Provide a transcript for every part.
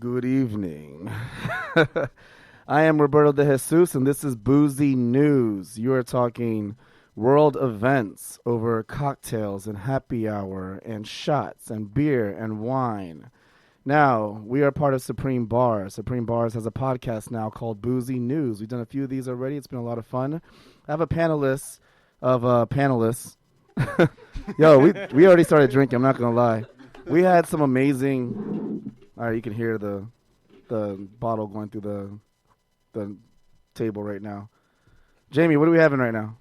Good evening. I am Roberto de Jesus, and this is Boozy News. You are talking world events over cocktails and happy hour and shots and beer and wine. Now, we are part of Supreme Bars. Supreme Bars has a podcast now called Boozy News. We've done a few of these already. It's been a lot of fun. I have a panelist of panelists. Yo, we already started drinking, I'm not going to lie. We had some amazing... All right, you can hear the bottle going through the table right now. Jamie, what are we having right now?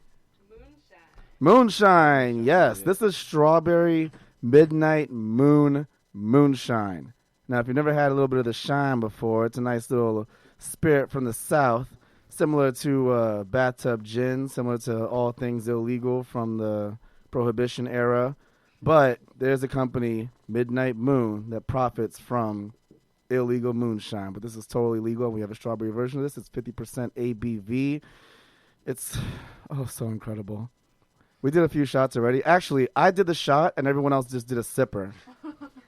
Moonshine, yes. This is strawberry midnight moonshine. Now, if you've never had a little bit of the shine before, it's a nice little spirit from the South, similar to bathtub gin, similar to all things illegal from the Prohibition era. But there's a company, Midnight Moon, that profits from illegal moonshine. But this is totally legal. We have a strawberry version of this. It's 50% ABV. It's, so incredible. We did a few shots already. Actually, I did the shot, and everyone else just did a sipper.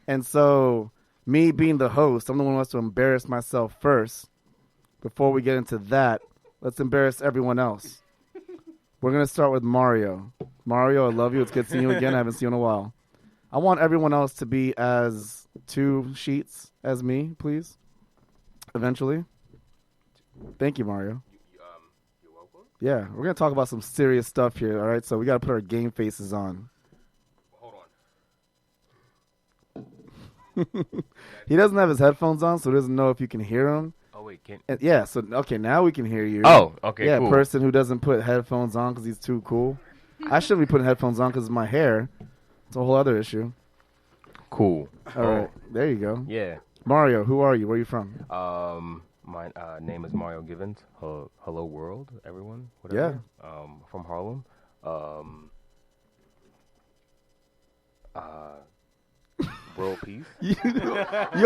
And so, me being the host, I'm the one who wants to embarrass myself first. Before we get into that, let's embarrass everyone else. We're going to start with Mario. Mario, I love you. It's good seeing you again. I haven't seen you in a while. I want everyone else to be as two sheets as me, please. Eventually. Thank you, Mario. You're welcome. Yeah, we're going to talk about some serious stuff here, all right? So we got to put our game faces on. Hold on. He doesn't have his headphones on, so he doesn't know if you can hear him. Oh, wait, can... Yeah, so, okay, now we can hear you. Oh, okay, yeah, cool. Person who doesn't put headphones on because he's too cool. I shouldn't be putting headphones on because of my hair. It's a whole other issue. Cool. All right, there you go. Yeah. Mario, who are you? Where are you from? My name is Mario Givens. Hello, world, everyone. Whatever. Yeah. From Harlem. World peace. You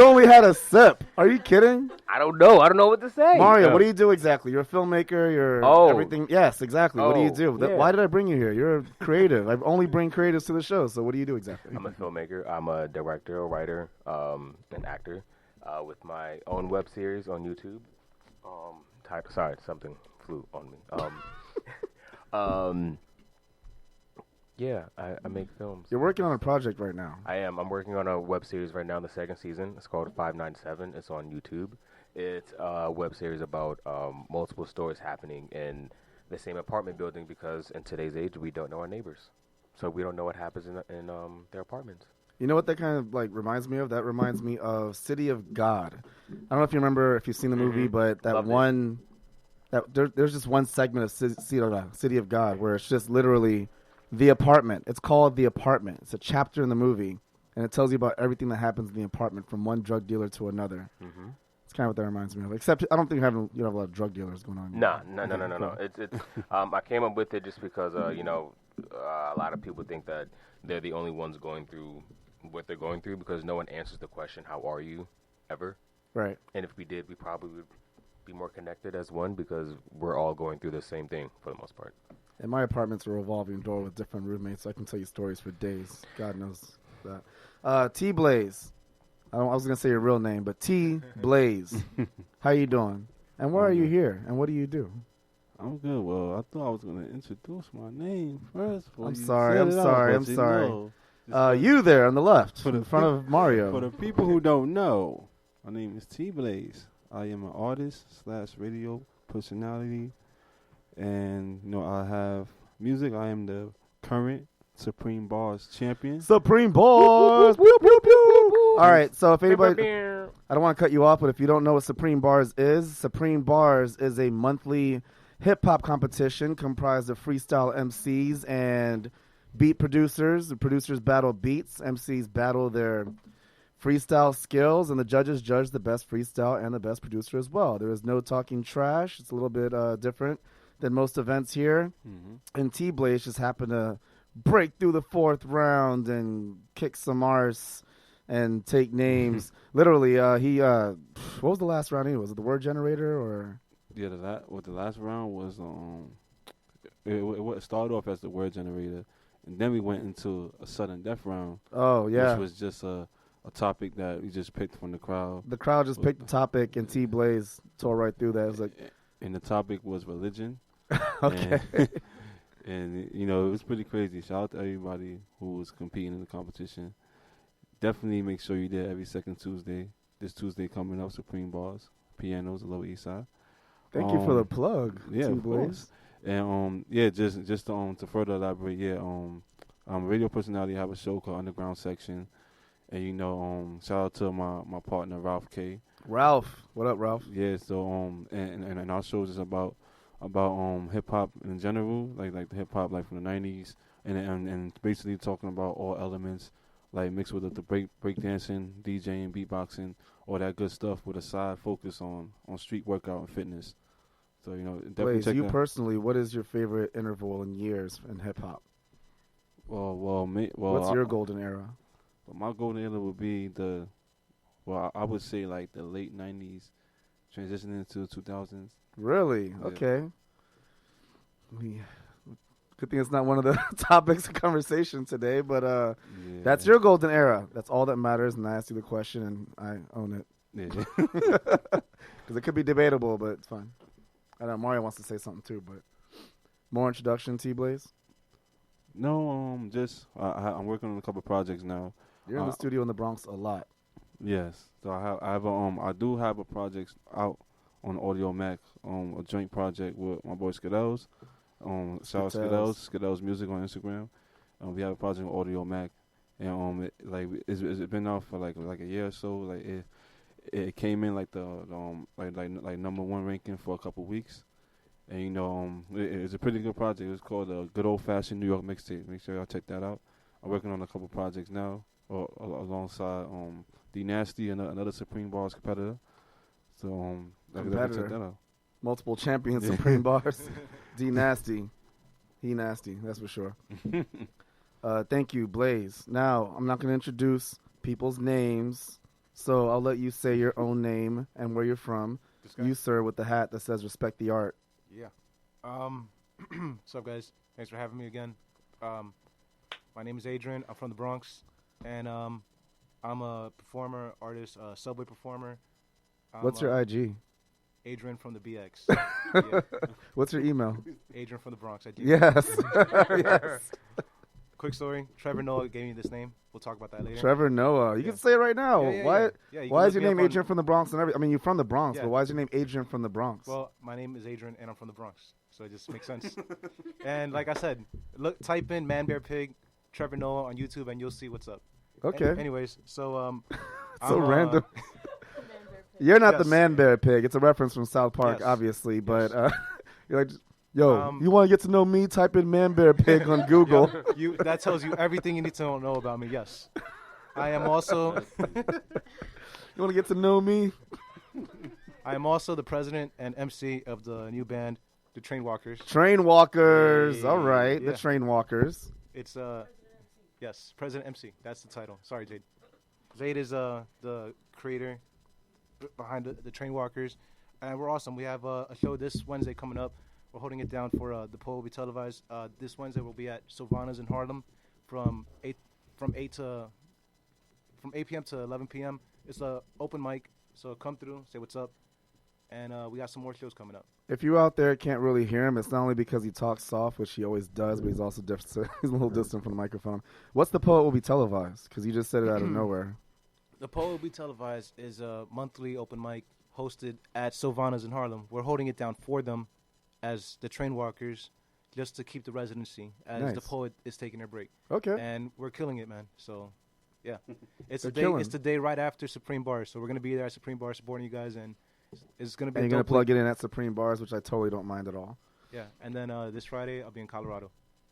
only had a sip. Are you kidding? I don't know. I don't know what to say. Mario, what do you do exactly? You're a filmmaker. You're everything. Yes, exactly. What do you do? Yeah. Why did I bring you here? You're creative. I only bring creatives to the show. So what do you do exactly? I'm a filmmaker. I'm a director, a writer, an actor with my own web series on YouTube. Sorry, something flew on me. Yeah, I make films. You're working on a project right now. I am. I'm working on a web series right now, the second season. It's called 597. It's on YouTube. It's a web series about multiple stories happening in the same apartment building because in today's age, we don't know our neighbors. So we don't know what happens in their apartments. You know what that kind of like reminds me of? That reminds me of City of God. I don't know if you remember, if you've seen the movie, but that there's just one segment of City of God where it's just literally... The Apartment. It's called The Apartment. It's a chapter in the movie, and it tells you about everything that happens in the apartment from one drug dealer to another. Mm-hmm. It's kind of what that reminds me of. Except I don't think you have a lot of drug dealers going on. No. It's I came up with it just because a lot of people think that they're the only ones going through what they're going through because no one answers the question, "How are you?" ever. Right. And if we did, we probably would be more connected as one because we're all going through the same thing for the most part. And my apartment's a revolving door with different roommates, so I can tell you stories for days. God knows that. T Blaze. I was going to say your real name, but T Blaze. How you doing? And why are you here? And what do you do? I'm good. Well, I thought I was going to introduce my name first. I'm sorry. You there on the left, in front of Mario. For the people who don't know, my name is T Blaze. I am an artist / radio personality. And, I have music. I am the current Supreme Bars champion. Supreme Bars! All right, so if anybody... I don't want to cut you off, but if you don't know what Supreme Bars is a monthly hip-hop competition comprised of freestyle MCs and beat producers. The producers battle beats. MCs battle their freestyle skills, and the judges judge the best freestyle and the best producer as well. There is no talking trash. It's a little bit different than most events here. Mm-hmm. And T-Blaze just happened to break through the fourth round and kick some arse and take names. Literally, what was the last round? Was it the word generator or? Yeah, the last round was it started off as the word generator, and then we went into a sudden death round. Oh yeah, which was just a a topic that we just picked from the crowd. The crowd just picked the topic, and T Blaze tore right through that. It was like, And the topic was religion. okay. And you know, it was pretty crazy. Shout out to everybody who was competing in the competition. Definitely make sure you're there every second Tuesday. This Tuesday coming up, Supreme Bars, Pianos, Lower East Side. Thank you for the plug, Yeah, T of Blaze. course. And just to further elaborate, radio personality have a show called Underground Section, and you know, shout out to my partner Ralph K. Ralph, what up, Ralph? Yeah, so and our shows is about hip hop in general, like the hip hop like from the '90s, and basically talking about all elements, like mixed with the break dancing, DJing, beatboxing, all that good stuff, with a side focus on street workout and fitness. So you know, definitely Blaze, check you that. personally, what is your favorite interval in years in hip hop? What's your golden era? My golden era would be I would say like the late '90s, transitioning into 2000s. Really? Yeah. Okay. Good thing it's not one of the topics of conversation today, but Yeah. that's your golden era. That's all that matters, and I asked you the question, and I own it. Yeah. Because it could be debatable, but it's fine. I know Mario wants to say something too, but more introduction, T-Blaze? No, I'm working on a couple projects now. You're in the studio in the Bronx a lot. Yes, so I do have a project out on Audio Mac, a joint project with my boy Skiddles. Shout out Skiddles Music on Instagram. We have a project with Audio Mac, and it's been out for like a year or so. Like it came in like the number one ranking for a couple weeks, and you know it's a pretty good project. It's called a Good Old Fashioned New York Mixtape. Make sure y'all check that out. I'm working on a couple projects now, alongside D Nasty, another Supreme Bars competitor. So definitely check that out. Multiple champion Supreme Bars. D Nasty. He nasty, that's for sure. Thank you, Blaze. Now, I'm not going to introduce people's names, so I'll let you say your own name and where you're from. You, sir, with the hat that says respect the art. Yeah. What's up, guys? Thanks for having me again. My name is Adrian. I'm from the Bronx, and I'm a performer, artist, subway performer. What's your IG? Adrian from the BX. Yeah. What's your email? Adrian from the Bronx. I do. Yes. Yes. Quick story. Trevor Noah gave me this name. We'll talk about that later. Trevor Noah. You can say it right now. Yeah, why you why can is your look me name up Adrian from the Bronx and everything? I mean, you're from the Bronx, Yeah. but why is your name Adrian from the Bronx? Well, my name is Adrian, and I'm from the Bronx, so it just makes sense. And like I said, type in Man Bear Pig, Trevor Noah on YouTube, and you'll see what's up. Okay. Anyways, so So I'm, random. You're not the Yes. Man Bear Pig. It's a reference from South Park, Yes. obviously, but Yes. you're like, yo, you want to get to know me? Type in Man Bear Pig on Google. That tells you everything you need to know about me. Yes, I am also. You want to get to know me? I am also the president and MC of the new band, the Train Walkers. Train Walkers. Hey, All right, yeah. the Train Walkers. It's yes, President MC. That's the title. Sorry, Jade. Jade is the creator behind the Train Walkers, and we're awesome. We have a show this Wednesday coming up. We're holding it down for the poll will be televised. This Wednesday we'll be at Sylvana's in Harlem from 8 p.m. to 11 p.m. It's a open mic, so come through, say what's up, and we got some more shows coming up. If you out there can't really hear him, it's not only because he talks soft, which he always does, but he's also different. He's a little distant from the microphone. What's the poet will be televised? Because you just said it out of nowhere. The poll will be televised is a monthly open mic hosted at Sylvana's in Harlem. We're holding it down for them as the Train Walkers, just to keep the residency as Nice. the poet is taking their break. Okay. And we're killing it, man. So, yeah, it's They're the day. killing. It's the day right after Supreme Bars. So we're gonna be there at Supreme Bars supporting you guys, and it's gonna be. And a you're going to dope plug week. it in at Supreme Bars, which I totally don't mind at all. Yeah, and then this Friday I'll be in Colorado,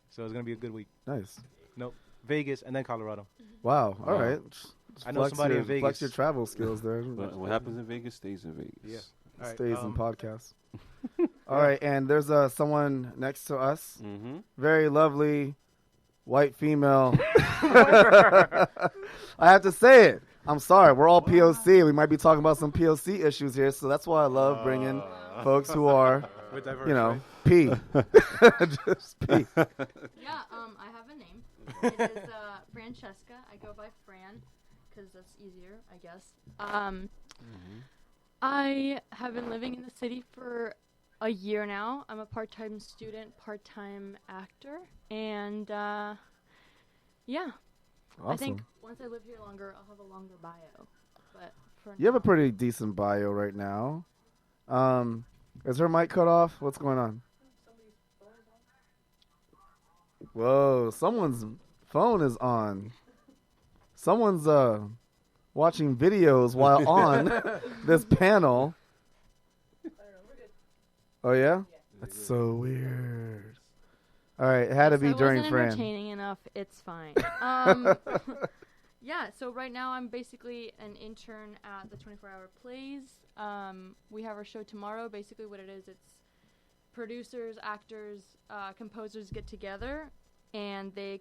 so it's gonna be a good week. Nice. Nope, Vegas and then Colorado. Wow. All Wow. right. I know somebody in Flex Vegas. your travel skills there. But what happens in Vegas stays in Vegas. Yeah. All right, Stays in podcasts. All right, and there's someone next to us. Mm-hmm. Very lovely white female. I have to say it. I'm sorry. We're all POC. We might be talking about some POC issues here, so that's why I love bringing folks who are, We're diverse, you know, right? P. Just P. Yeah, I have a name. It is Francesca. I go by Fran because that's easier, I guess. I have been living in the city for a year now. I'm a part-time student, part-time actor, and yeah. Awesome. I think once I live here longer, I'll have a longer bio. But for You have a now- pretty decent bio right now. Is her mic cut off? What's going on? Whoa, someone's phone is on. Someone's watching videos while on this panel. Oh yeah? That's so weird. All right, it had to Yes, be I during wasn't Fran. entertaining enough. It's fine. Yeah, so right now I'm basically an intern at the 24-hour plays. We have our show tomorrow. Basically what it is, it's producers, actors, composers get together, and they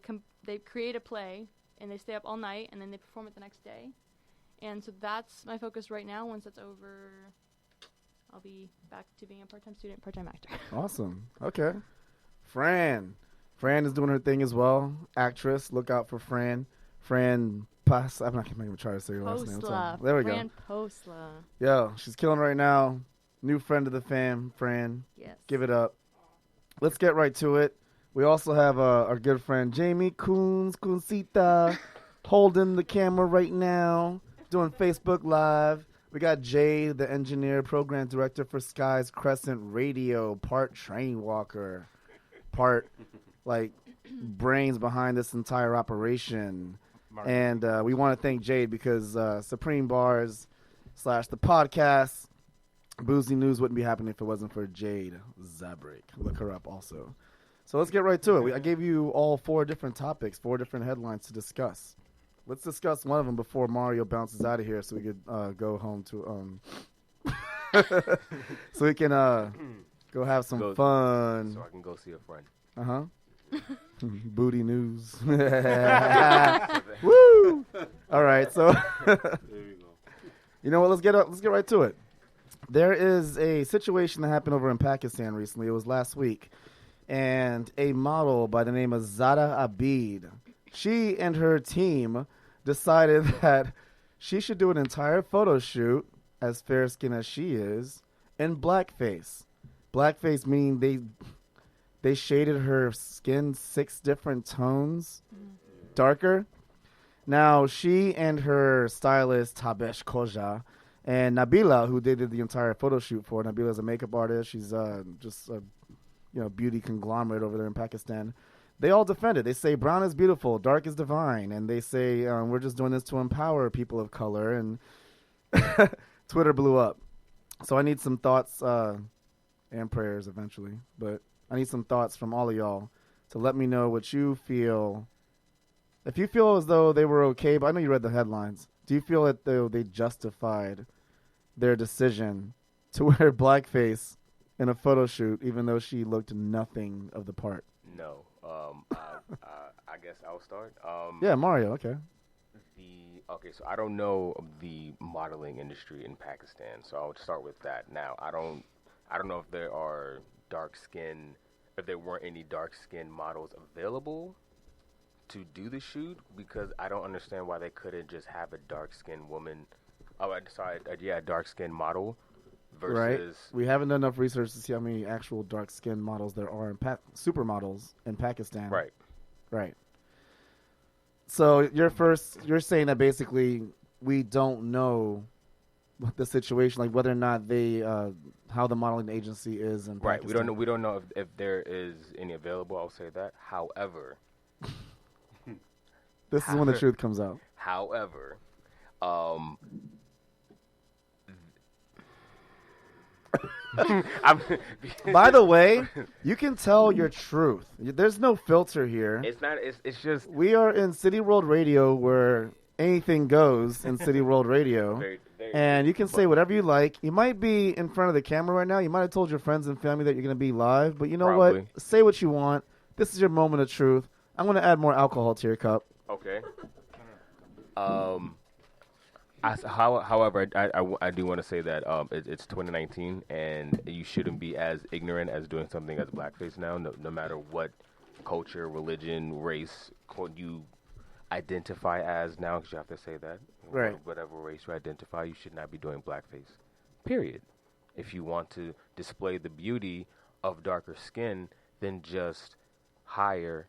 create a play, and they stay up all night, and then they perform it the next day. And so that's my focus right now. Once that's over, I'll be back to being a part-time student, part-time actor. Awesome. Okay. Fran is doing her thing as well. Actress. Look out for Fran. Fran Pas. I'm not going to try to say your last name. Posla. There we Fran go. Posla. Yo, she's killing right now. New friend of the fam, Fran. Yes. Give it up. Let's get right to it. We also have our good friend Jamie Coonsita, holding the camera right now, doing Facebook Live. We got Jay, the engineer, program director for Sky's Crescent Radio, part train walker, part like brains behind this entire operation. And we want to thank Jade because Supreme Bars / the podcast, Boozy News wouldn't be happening if it wasn't for Jade Zabrik. Look her up also. So let's get right to it. I gave you all 4 different topics, 4 different headlines to discuss. Let's discuss one of them before Mario bounces out of here so we could go home to so we can go have some fun. So I can go see a friend. Uh-huh. Booty news. Woo! All right, so There you go. you know what? Let's get right to it. There is a situation that happened over in Pakistan recently. It was last week, and a model by the name of Zada Abid, she and her team decided that she should do an entire photo shoot, as fair-skinned as she is, in blackface. Blackface meaning they shaded her skin 6 different tones darker. Now, she and her stylist, Tabesh Koja, and Nabila, who they did the entire photo shoot for. Nabila's a makeup artist. She's just a beauty conglomerate over there in Pakistan. They all defend it. They say brown is beautiful, dark is divine, and they say we're just doing this to empower people of color. And Twitter blew up. So I need some thoughts and prayers eventually, but I need some thoughts from all of y'all to let me know what you feel. If you feel as though they were okay, but I know you read the headlines, do you feel that they justified their decision to wear blackface in a photo shoot, even though she looked nothing of the part? No. I guess I'll start. Yeah, Mario. Okay. So I don't know the modeling industry in Pakistan, so I'll start with that. Now, I don't know if there weren't any dark skin models available to do the shoot, because I don't understand why they couldn't just have a dark skinned woman. A dark skinned model versus. Right. We haven't done enough research to see how many actual dark skinned models there are in supermodels in Pakistan. Right. Right. So you're saying that basically we don't know what the situation, like whether or not they how the modeling agency is in Right. Pakistan. We don't know if there is any available. I'll say that. However, this is when the truth comes out. However, By the way, you can tell your truth. There's no filter here. It's not. It's just. We are in City World Radio, where anything goes in City World Radio. Very And you can say whatever you like. You might be in front of the camera right now. You might have told your friends and family that you're going to be live. But you know Probably. what? Say what you want. This is your moment of truth. I'm going to add more alcohol to your cup. Okay. However, I do want to say that it's 2019, and you shouldn't be as ignorant as doing something as blackface now, no matter what culture, religion, race you identify as now, because you have to say that. Right. Whatever race you identify, you should not be doing blackface. Period. If you want to display the beauty of darker skin, then just hire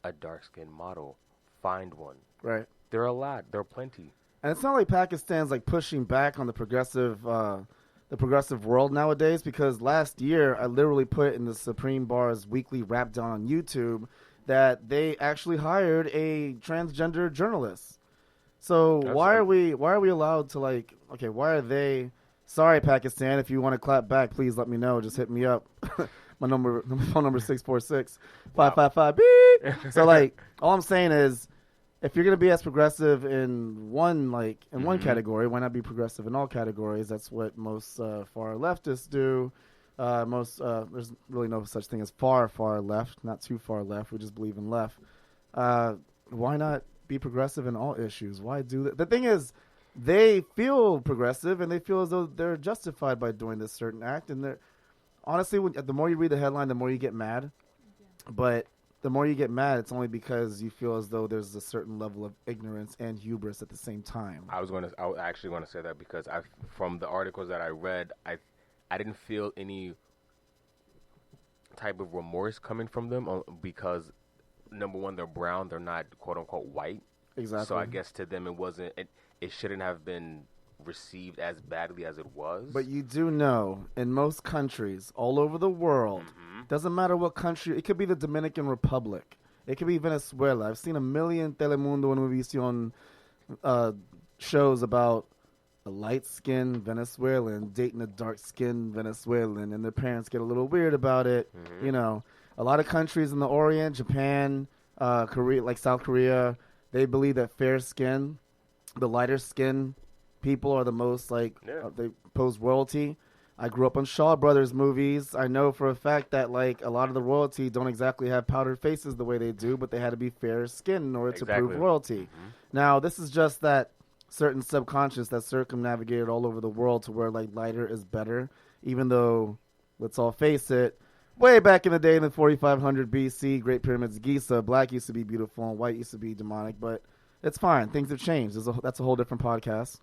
a dark skin model. Find one. Right. There are a lot. There are plenty. And it's not like Pakistan's like pushing back on the progressive world nowadays, because last year I literally put in the Supreme Bar's weekly rap down on YouTube that they actually hired a transgender journalist. So why are we allowed to like, okay, why are they, sorry Pakistan, if you want to clap back, please let me know, just hit me up. My phone number is 646-555 beep. So like all I'm saying is, if you're gonna be as progressive in one one category, why not be progressive in all categories? That's what most far leftists do. There's really no such thing as far left, not too far left. We just believe in left. Why not be progressive in all issues? Why do that? The thing is, they feel progressive and they feel as though they're justified by doing this certain act. And they're honestly, the more you read the headline, the more you get mad. But the more you get mad, it's only because you feel as though there's a certain level of ignorance and hubris at the same time. I was actually going to say that because from the articles that I read, I didn't feel any type of remorse coming from them because, number one, they're brown, they're not quote unquote white. Exactly. So I guess to them it shouldn't have been received as badly as it was. But you do know, in most countries all over the world, doesn't matter what country, it could be the Dominican Republic, it could be Venezuela. I've seen a million Telemundo and Univision shows about a light-skinned Venezuelan dating a dark-skinned Venezuelan, and their parents get a little weird about it. You know, a lot of countries in the Orient, Japan, Korea, like South Korea, they believe that fair skin, the lighter skin people are the most they pose royalty. I grew up on Shaw Brothers movies. I know for a fact that like a lot of the royalty don't exactly have powdered faces the way they do, but they had to be fair skinned in order to prove royalty. Now, this is just that certain subconscious that circumnavigated all over the world to where like lighter is better, even though, let's all face it, way back in the day in the 4500 BC, Great Pyramids of Giza, black used to be beautiful and white used to be demonic, but it's fine. Things have changed. That's a whole different podcast.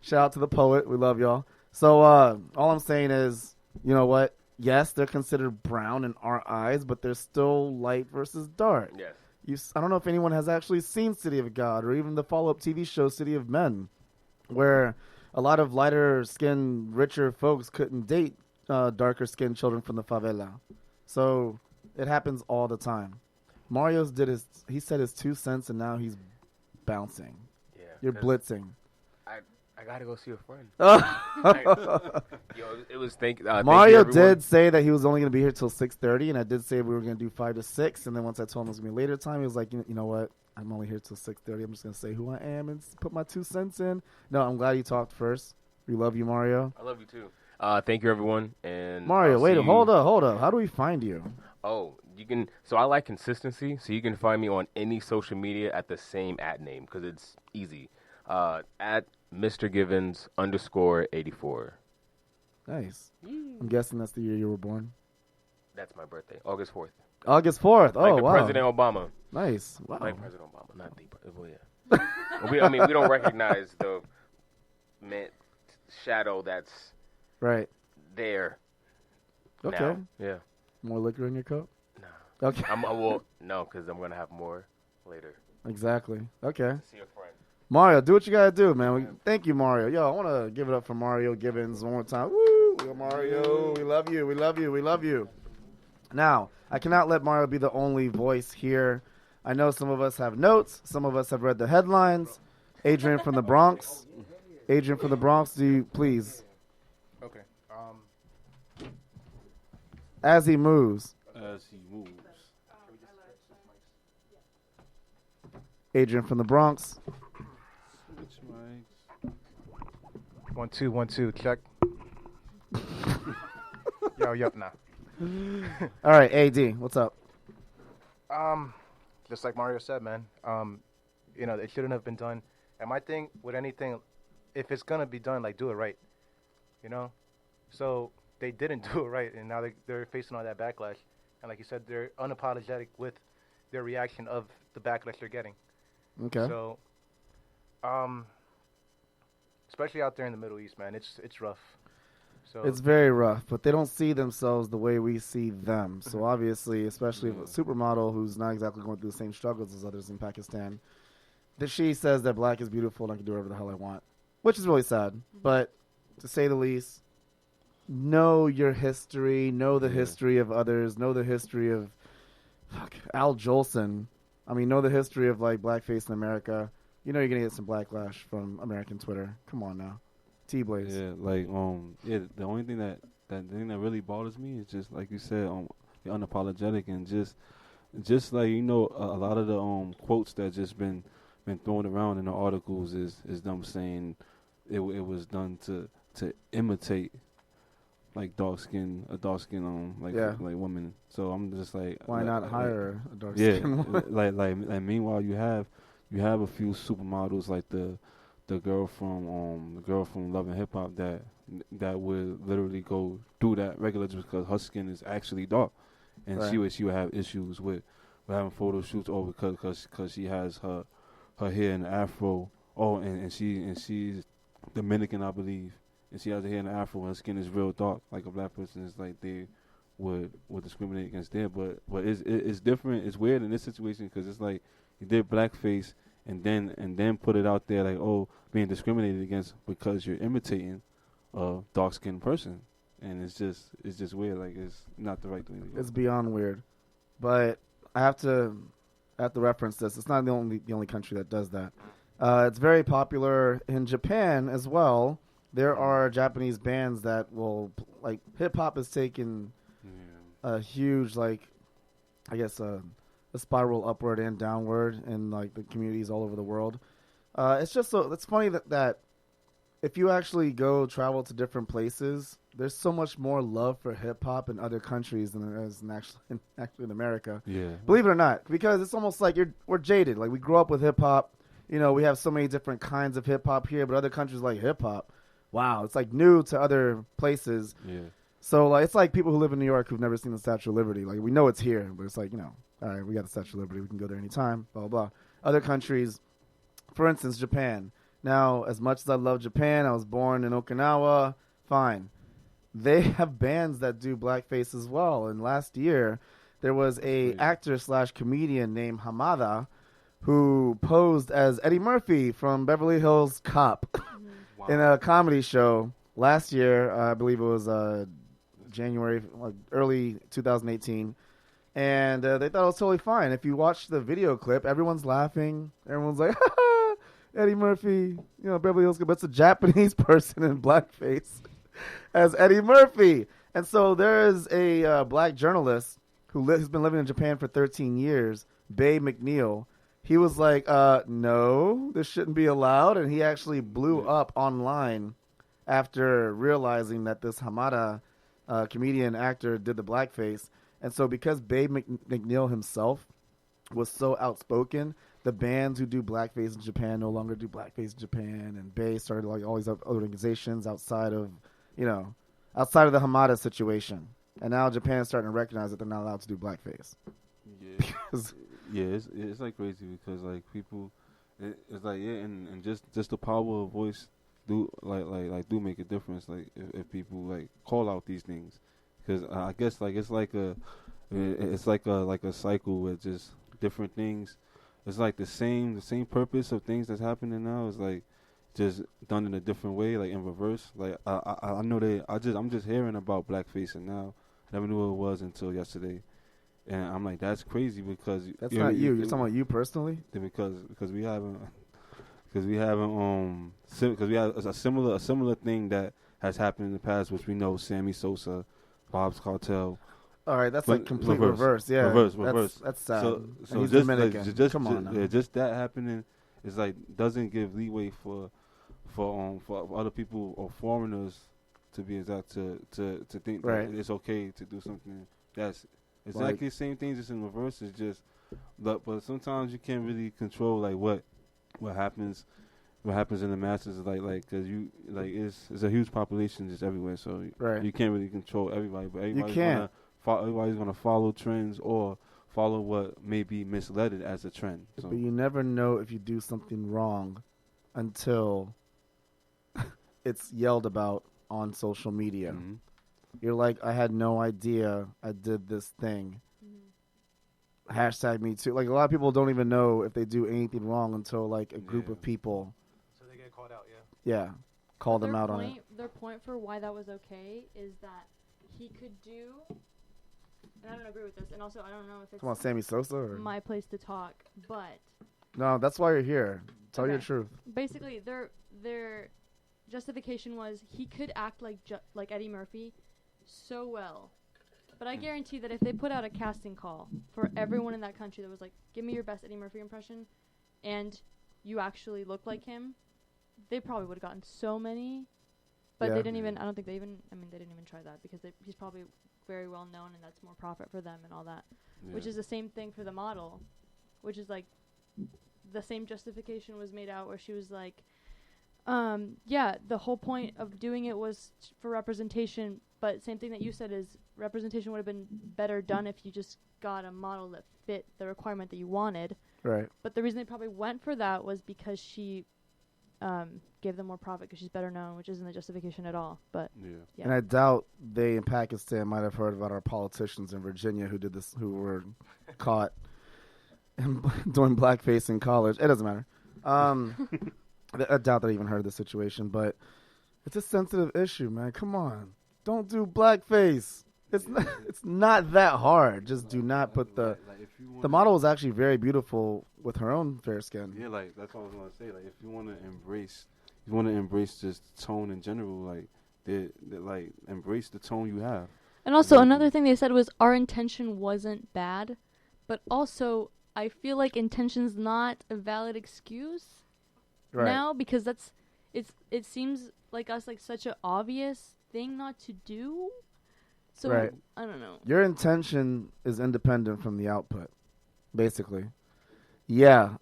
Shout out to the poet. We love y'all. So all I'm saying is, you know what? Yes, they're considered brown in our eyes, but they're still light versus dark. Yes. I don't know if anyone has actually seen City of God or even the follow-up TV show City of Men, where a lot of lighter-skinned, richer folks couldn't date darker-skinned children from the favela. So it happens all the time. Mario's he said his 2 cents, and now he's bouncing. Yeah. You're blitzing. I gotta go see a friend. It was Mario did say that he was only gonna be here till 6:30, and I did say we were gonna do 5 to 6. And then once I told him it was gonna be later time, he was like, you know what? I'm only here till 6:30. I'm just gonna say who I am and put my 2 cents in. No, I'm glad you talked first. We love you, Mario. I love you too. Thank you, everyone. And Mario, wait, hold up. How do we find you? Oh, you can. So I like consistency. So you can find me on any social media at the same @name because it's easy. At Mr. Givens _84. Nice. I'm guessing that's the year you were born. That's my birthday, August 4th. August 4th. Like wow. President Obama. Nice. Wow. Like President Obama, not the. Well, yeah. we don't recognize the shadow that's right there. Okay. Now. Yeah. More liquor in your cup? No. Okay. No, because I'm gonna have more later. Exactly. Okay. See a friend. Mario, do what you gotta do, man. Thank you, Mario. Yo, I want to give it up for Mario Gibbons one more time. Woo! Yo, Mario, we love you. We love you. We love you. Now, I cannot let Mario be the only voice here. I know some of us have notes. Some of us have read the headlines. Adrian from the Bronx. Adrian from the Bronx, do you please? Okay. As he moves. Adrian from the Bronx. 1 2 1 2 check. Yo, nah. All right, AD, what's up? Just like Mario said, man. It shouldn't have been done. And my thing with anything, if it's gonna be done, like do it right. You know, so they didn't do it right, and now they're facing all that backlash. And like you said, they're unapologetic with their reaction of the backlash they're getting. Okay. So Um, especially out there in the Middle East, man. It's rough. So It's very rough, but they don't see themselves the way we see them. So obviously, especially if a supermodel who's not exactly going through the same struggles as others in Pakistan, that she says that black is beautiful and I can do whatever the hell I want, which is really sad. But to say the least, know your history, know the history of others, know the history of Al Jolson. I mean, know the history of like blackface in America. You know you're gonna get some backlash from American Twitter. Come on now, T-Blaze. Yeah, like the only thing that thing that really bothers me is just like you said, you're unapologetic and just like a lot of the quotes that just been thrown around in the articles is them saying it was done to imitate like a dark skin like women. So I'm just like, Why not hire a dark yeah, skin woman? like meanwhile you have a few supermodels like the girl from Love and Hip Hop that would literally go do that regular just because her skin is actually dark, and she would have issues with having photo shoots or because she has her hair in the afro. Oh, and she's Dominican, I believe, and she has her hair in the afro and her skin is real dark like a black person. Is like they would discriminate against them, but it's different. It's weird in this situation because it's like you did blackface and then put it out there like, oh, being discriminated against because you're imitating a dark skinned person, and it's just weird. Like it's not the right thing to do. It's beyond weird, but I have to reference this. It's not the only country that does that. It's very popular in Japan as well. There are Japanese bands that will like hip hop has taken a huge a spiral upward and downward in like the communities all over the world. It's funny that if you actually go travel to different places, there's so much more love for hip hop in other countries than there is actually in America. Yeah, believe it or not, because it's almost like we're jaded. Like we grew up with hip hop. We have so many different kinds of hip hop here, but other countries like hip hop. Wow, it's like new to other places. yeah. So it's like people who live in New York who've never seen the Statue of Liberty. Like we know it's here, but it's like all right, we got the Statue of Liberty. We can go there anytime. Blah blah blah. Other countries, for instance, Japan. Now, as much as I love Japan, I was born in Okinawa. Fine, they have bands that do blackface as well. And last year, there was a actor/comedian named Hamada who posed as Eddie Murphy from Beverly Hills Cop in a comedy show last year. I believe it was January, early 2018. And they thought it was totally fine. If you watch the video clip, everyone's laughing. Everyone's like, Eddie Murphy, Beverly Hills Cop. But it's a Japanese person in blackface as Eddie Murphy. And so there is a black journalist who's been living in Japan for 13 years, Bay McNeil. He was like, no, this shouldn't be allowed. And he actually blew up online after realizing that this Hamada comedian actor did the blackface. And so because Bay McNeil himself was so outspoken, the bands who do blackface in Japan no longer do blackface in Japan. And Bay started like all these other organizations outside of the Hamada situation. And now Japan is starting to recognize that they're not allowed to do blackface. Yeah. It's like crazy because like people, it's like and just the power of voice do do make a difference. Like if people like call out these things, because I guess like it's like a cycle with just different things. It's like the same purpose of things that's happening now is like just done in a different way, like in reverse. Like I know I'm just hearing about blackface and now I never knew what it was until yesterday. And I'm like, that's crazy because that's not you. You're talking about you personally. Because we have a similar thing that has happened in the past, which we know Sammy Sosa, Bob's Cartel. All right, that's like complete reverse. Yeah, reverse. That's sad. So he's just Dominican. just come on now. Yeah, just that happening is like doesn't give leeway for other people or foreigners to be exact to think that it's okay to do something that's exactly the same thing, just in reverse. It's just, but sometimes you can't really control like what happens in the masses. Like because you like it's a huge population just everywhere, so you can't really control everybody. But everybody's gonna follow trends or follow what may be misled as a trend. So. But you never know if you do something wrong until it's yelled about on social media. Mm-hmm. You're like, I had no idea I did this thing. Hashtag me too. Like, a lot of people don't even know if they do anything wrong until like a group of people, So they get called out, call them out on it. Their point for why that was okay is that he could do, and I don't agree with this, and also I don't know if it's Come on, Sammy Sosa. Or? my place to talk, but No, that's why you're here. Tell your Okay. truth. basically their justification was he could act like Eddie Murphy so well. But I guarantee that if they put out a casting call for everyone in that country that was like, give me your best Eddie Murphy impression, and you actually look like him, they probably would have gotten so many. But Yeah. they didn't even, I don't think they even, I mean, they didn't even try that because he's probably very well known and that's more profit for them and all that. Yeah. Which is the same thing for the model, which is like, the same justification was made out where she was like, yeah, the whole point of doing it was for representation, but same thing that you said is representation would have been better done if you just got a model that fit the requirement that you wanted. Right. But the reason they probably went for that was because she gave them more profit because she's better known, which isn't the justification at all. But Yeah. yeah. And I doubt they in Pakistan might have heard about our politicians in Virginia who did this, who were caught doing blackface in college. It doesn't matter. I doubt they even heard of the situation, but it's a sensitive issue, man. Come on, don't do blackface. It's not that hard. Just do not put the model is actually very beautiful with her own fair skin. Yeah, like that's what I was gonna say. Like, if you want to embrace just tone in general, like they like embrace the tone you have. And also Exactly. another thing they said was our intention wasn't bad, but also I feel like intention's not a valid excuse Right. now because it seems like us like such an obvious thing not to do. So Right. I don't know. Your intention is independent from the output, basically. Yeah.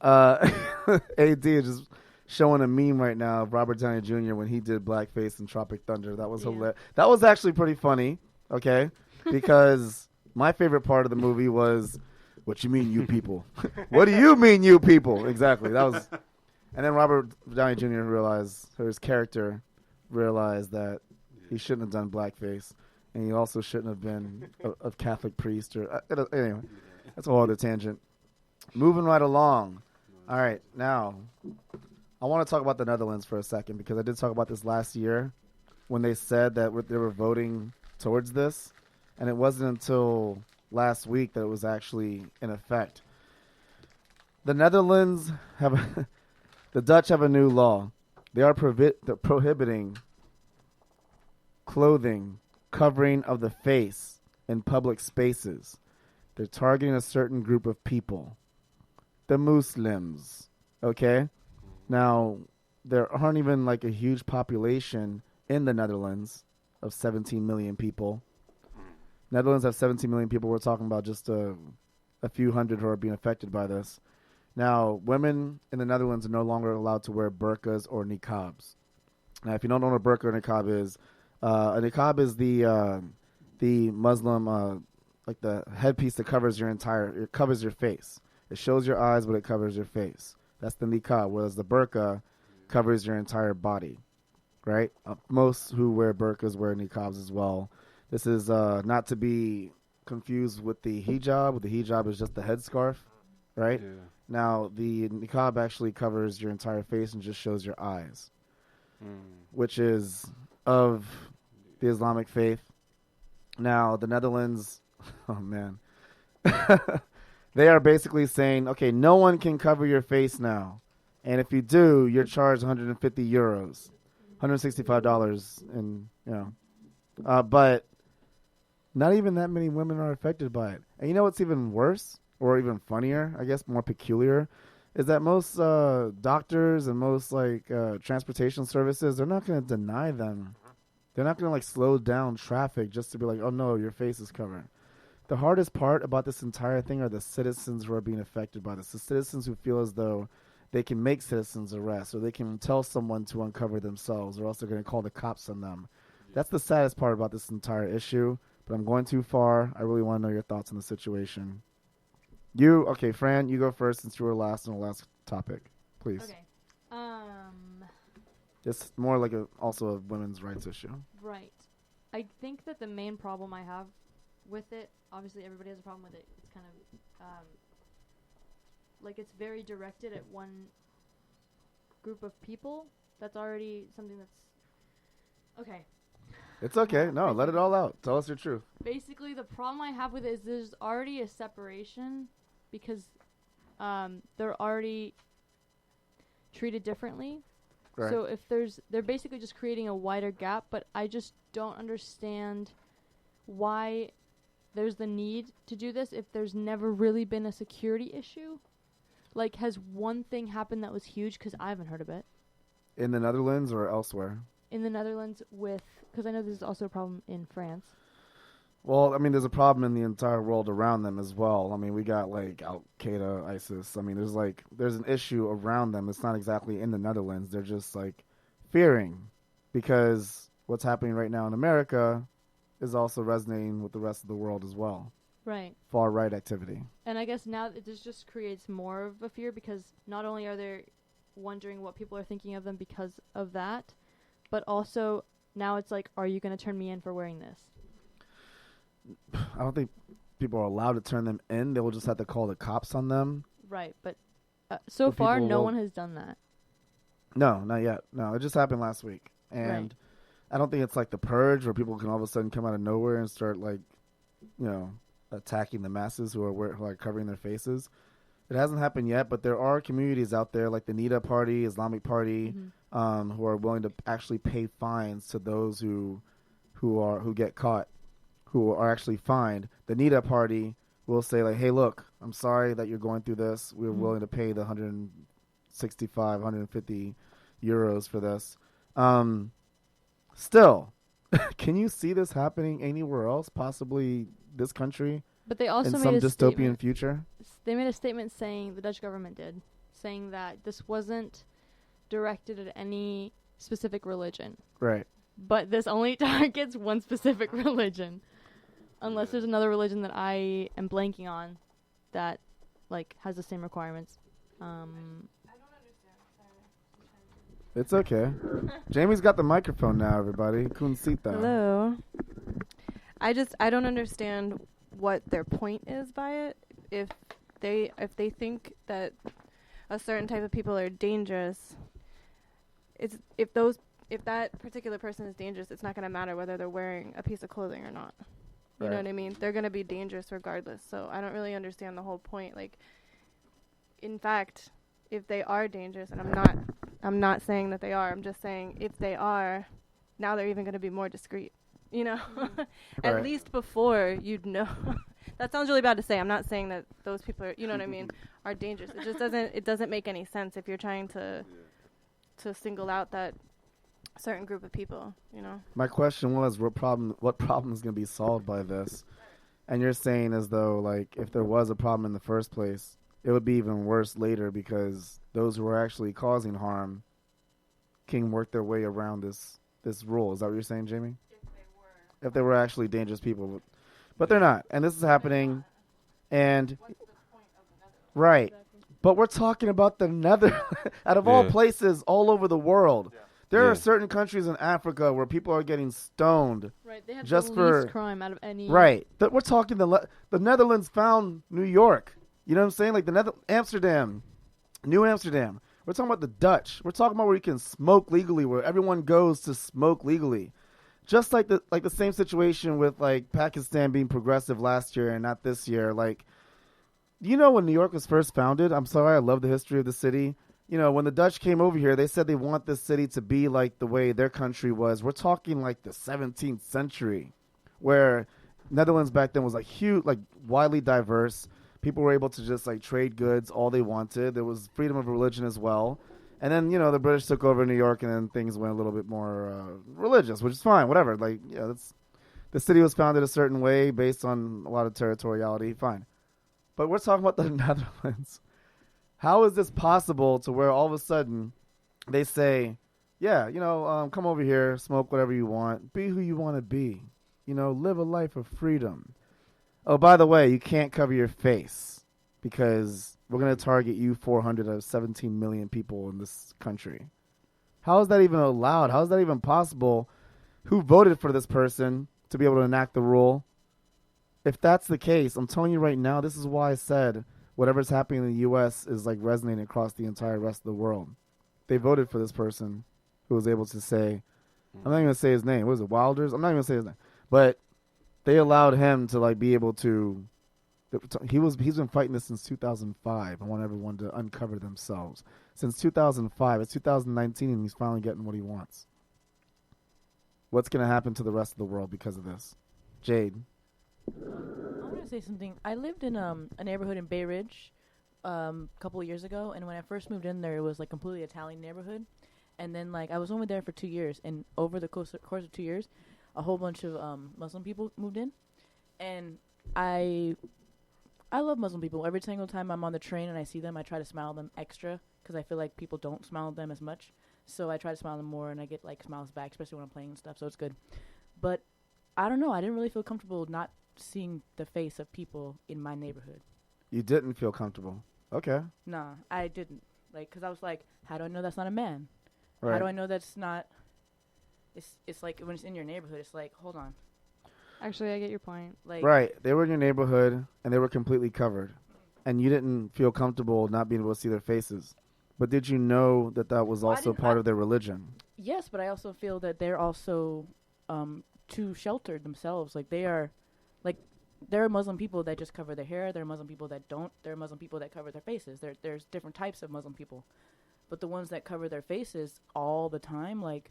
AD is just showing a meme right now of Robert Downey Jr. when he did blackface in Tropic Thunder. That was Yeah. hilarious. That was actually pretty funny, okay? Because my favorite part of the movie was, what you mean, you people? What do you mean, you people? Exactly. That was, and then Robert Downey Jr. realized, or his character realized that he shouldn't have done blackface. And he also shouldn't have been a Catholic priest. Or anyway, that's a whole other tangent. Moving right along. All right, now I want to talk about the Netherlands for a second because I did talk about this last year when they said that they were voting towards this, and it wasn't until last week that it was actually in effect. The Netherlands have the Dutch have a new law. They are prohibiting clothing covering of the face in public spaces. They're targeting a certain group of people, the Muslims. Okay, now there aren't even like a huge population in the Netherlands of 17 million people. Netherlands have 17 million people. We're talking about just a few hundred who are being affected by this. Now, women in the Netherlands are no longer allowed to wear burqas or niqabs. Now, if you don't know what a burqa or niqab is, a niqab is the Muslim like the headpiece that covers it covers your face. It shows your eyes, but it covers your face. That's the niqab, whereas the burqa covers your entire body, right? Most who wear burqas wear niqabs as well. This is not to be confused with the hijab. The hijab is just the headscarf, right? Yeah. Now, the niqab actually covers your entire face and just shows your eyes, which is of the Islamic faith. Now, the Netherlands, oh man, they are basically saying, okay, no one can cover your face now. And if you do, you're charged 150 euros, $165. And, but not even that many women are affected by it. And you know what's even worse, or even funnier, I guess more peculiar, is that most doctors and most transportation services, they're not going to deny them. They're not going to slow down traffic just to be like, oh no, your face is covered. The hardest part about this entire thing are the citizens who are being affected by this. The citizens who feel as though they can make citizens arrest or they can tell someone to uncover themselves or else they're going to call the cops on them. That's the saddest part about this entire issue, but I'm going too far. I really want to know your thoughts on the situation. Okay, Fran, you go first since you were last on the last topic, please. Okay. It's more like also a women's rights issue. Right. I think that the main problem I have with it, obviously everybody has a problem with it. It's kind of like it's very directed at one group of people. That's already something that's okay. It's okay. No, let it all out. Tell us your truth. Basically, the problem I have with it is there's already a separation because they're already treated differently. Right. So if they're basically just creating a wider gap, but I just don't understand why there's the need to do this if there's never really been a security issue. Like, has one thing happened that was huge? Because I haven't heard of it. In the Netherlands or elsewhere? In the Netherlands because I know this is also a problem in France. Well, I mean, there's a problem in the entire world around them as well. I mean, we got like Al-Qaeda, ISIS. I mean, there's an issue around them. It's not exactly in the Netherlands. They're just like fearing because what's happening right now in America is also resonating with the rest of the world as well. Right. Far right activity. And I guess now this just creates more of a fear because not only are they wondering what people are thinking of them because of that, but also now it's like, are you going to turn me in for wearing this? I don't think people are allowed to turn them in. They will just have to call the cops on them. Right, but so But far people no will- one has done that. No, not yet. No, it just happened last week. And Right. I don't think it's like the purge where people can all of a sudden come out of nowhere and start like, attacking the masses who are covering their faces. It hasn't happened yet, but there are communities out there like the NIDA Party, Islamic Party, who are willing to actually pay fines to those who get caught, who are actually fined. The NIDA Party will say like, "Hey, look, I'm sorry that you're going through this. We're willing to pay the 165, 150 euros for this." Still, can you see this happening anywhere else? Possibly this country But they also in made some a dystopian statement. future. They made a statement saying, the Dutch government did, saying that this wasn't directed at any specific religion. Right. But this only targets one specific religion. Unless there's another religion that I am blanking on that like has the same requirements. It's okay. Jamie's got the microphone now, everybody. Kunsita. Hello. I don't understand what their point is by it. If they think that a certain type of people are dangerous, if that particular person is dangerous, it's not going to matter whether they're wearing a piece of clothing or not. You know what I mean? They're going to be dangerous regardless. So I don't really understand the whole point. Like, in fact, if they are dangerous, and I'm not saying that they are. I'm just saying if they are, now they're even going to be more discreet. You know, at Right. least before you'd know. That sounds really bad to say. I'm not saying that those people are, you know what I mean, are dangerous. It just doesn't make any sense if you're trying to single out that certain group of people, you know. My question was, what problem is going to be solved by this? And you're saying as though, like, if there was a problem in the first place, it would be even worse later because those who are actually causing harm can work their way around this rule. Is that what you're saying, Jamie? If they were actually dangerous people. But they're not. And this is happening. And right. But we're talking about the Netherlands. Out of all places all over the world. There are certain countries in Africa where people are getting stoned. Right, they have just the least crime out of any. Right. We're talking the Netherlands found New York. You know what I'm saying? Like Amsterdam, New Amsterdam. We're talking about the Dutch. We're talking about where you can smoke legally, where everyone goes to smoke legally. Just like the same situation with like Pakistan being progressive last year and not this year. Like, you know when New York was first founded? I'm sorry, I love the history of the city. You know, when the Dutch came over here, they said they want this city to be like the way their country was. We're talking like the 17th century, where Netherlands back then was like huge, like widely diverse. People were able to just like trade goods all they wanted. There was freedom of religion as well. And then, you know, the British took over New York, and then things went a little bit more religious, which is fine, whatever. Like, yeah, the city was founded a certain way based on a lot of territoriality, fine. But we're talking about the Netherlands. How is this possible to where all of a sudden they say, yeah, you know, come over here, smoke whatever you want, be who you want to be, you know, live a life of freedom. Oh, by the way, you can't cover your face because we're going to target you 400 out of 17 million people in this country. How is that even allowed? How is that even possible? Who voted for this person to be able to enact the rule? If that's the case, I'm telling you right now, this is why I said whatever's happening in the U.S. is like resonating across the entire rest of the world. They voted for this person who was able to say, I'm not even going to say his name. What is it, Wilders? I'm not even going to say his name. But they allowed him to like be able to. He's been fighting this since 2005. I want everyone to uncover themselves. Since 2005, it's 2019, and he's finally getting what he wants. What's going to happen to the rest of the world because of this? Jade. I want to say something. I lived in a neighborhood in Bay Ridge a couple of years ago, and when I first moved in there, it was like completely Italian neighborhood. And then like I was only there for 2 years, and over the course of 2 years, a whole bunch of Muslim people moved in, and I love Muslim people. Every single time I'm on the train and I see them, I try to smile at them extra because I feel like people don't smile at them as much. So I try to smile at them more, and I get like smiles back, especially when I'm playing and stuff. So it's good. But I don't know. I didn't really feel comfortable not seeing the face of people in my neighborhood. You didn't feel comfortable. Okay. Nah, I didn't. Like, because I was like, how do I know that's not a man? Right. How do I know that's not... It's like when it's in your neighborhood, it's like, hold on. Actually, I get your point. Like, Right. They were in your neighborhood, and they were completely covered. And you didn't feel comfortable not being able to see their faces. But did you know that that was also part of their religion? Yes, but I also feel that they're also too sheltered themselves. Like, they are... Like, there are Muslim people that just cover their hair. There are Muslim people that don't. There are Muslim people that cover their faces. There's different types of Muslim people. But the ones that cover their faces all the time, like,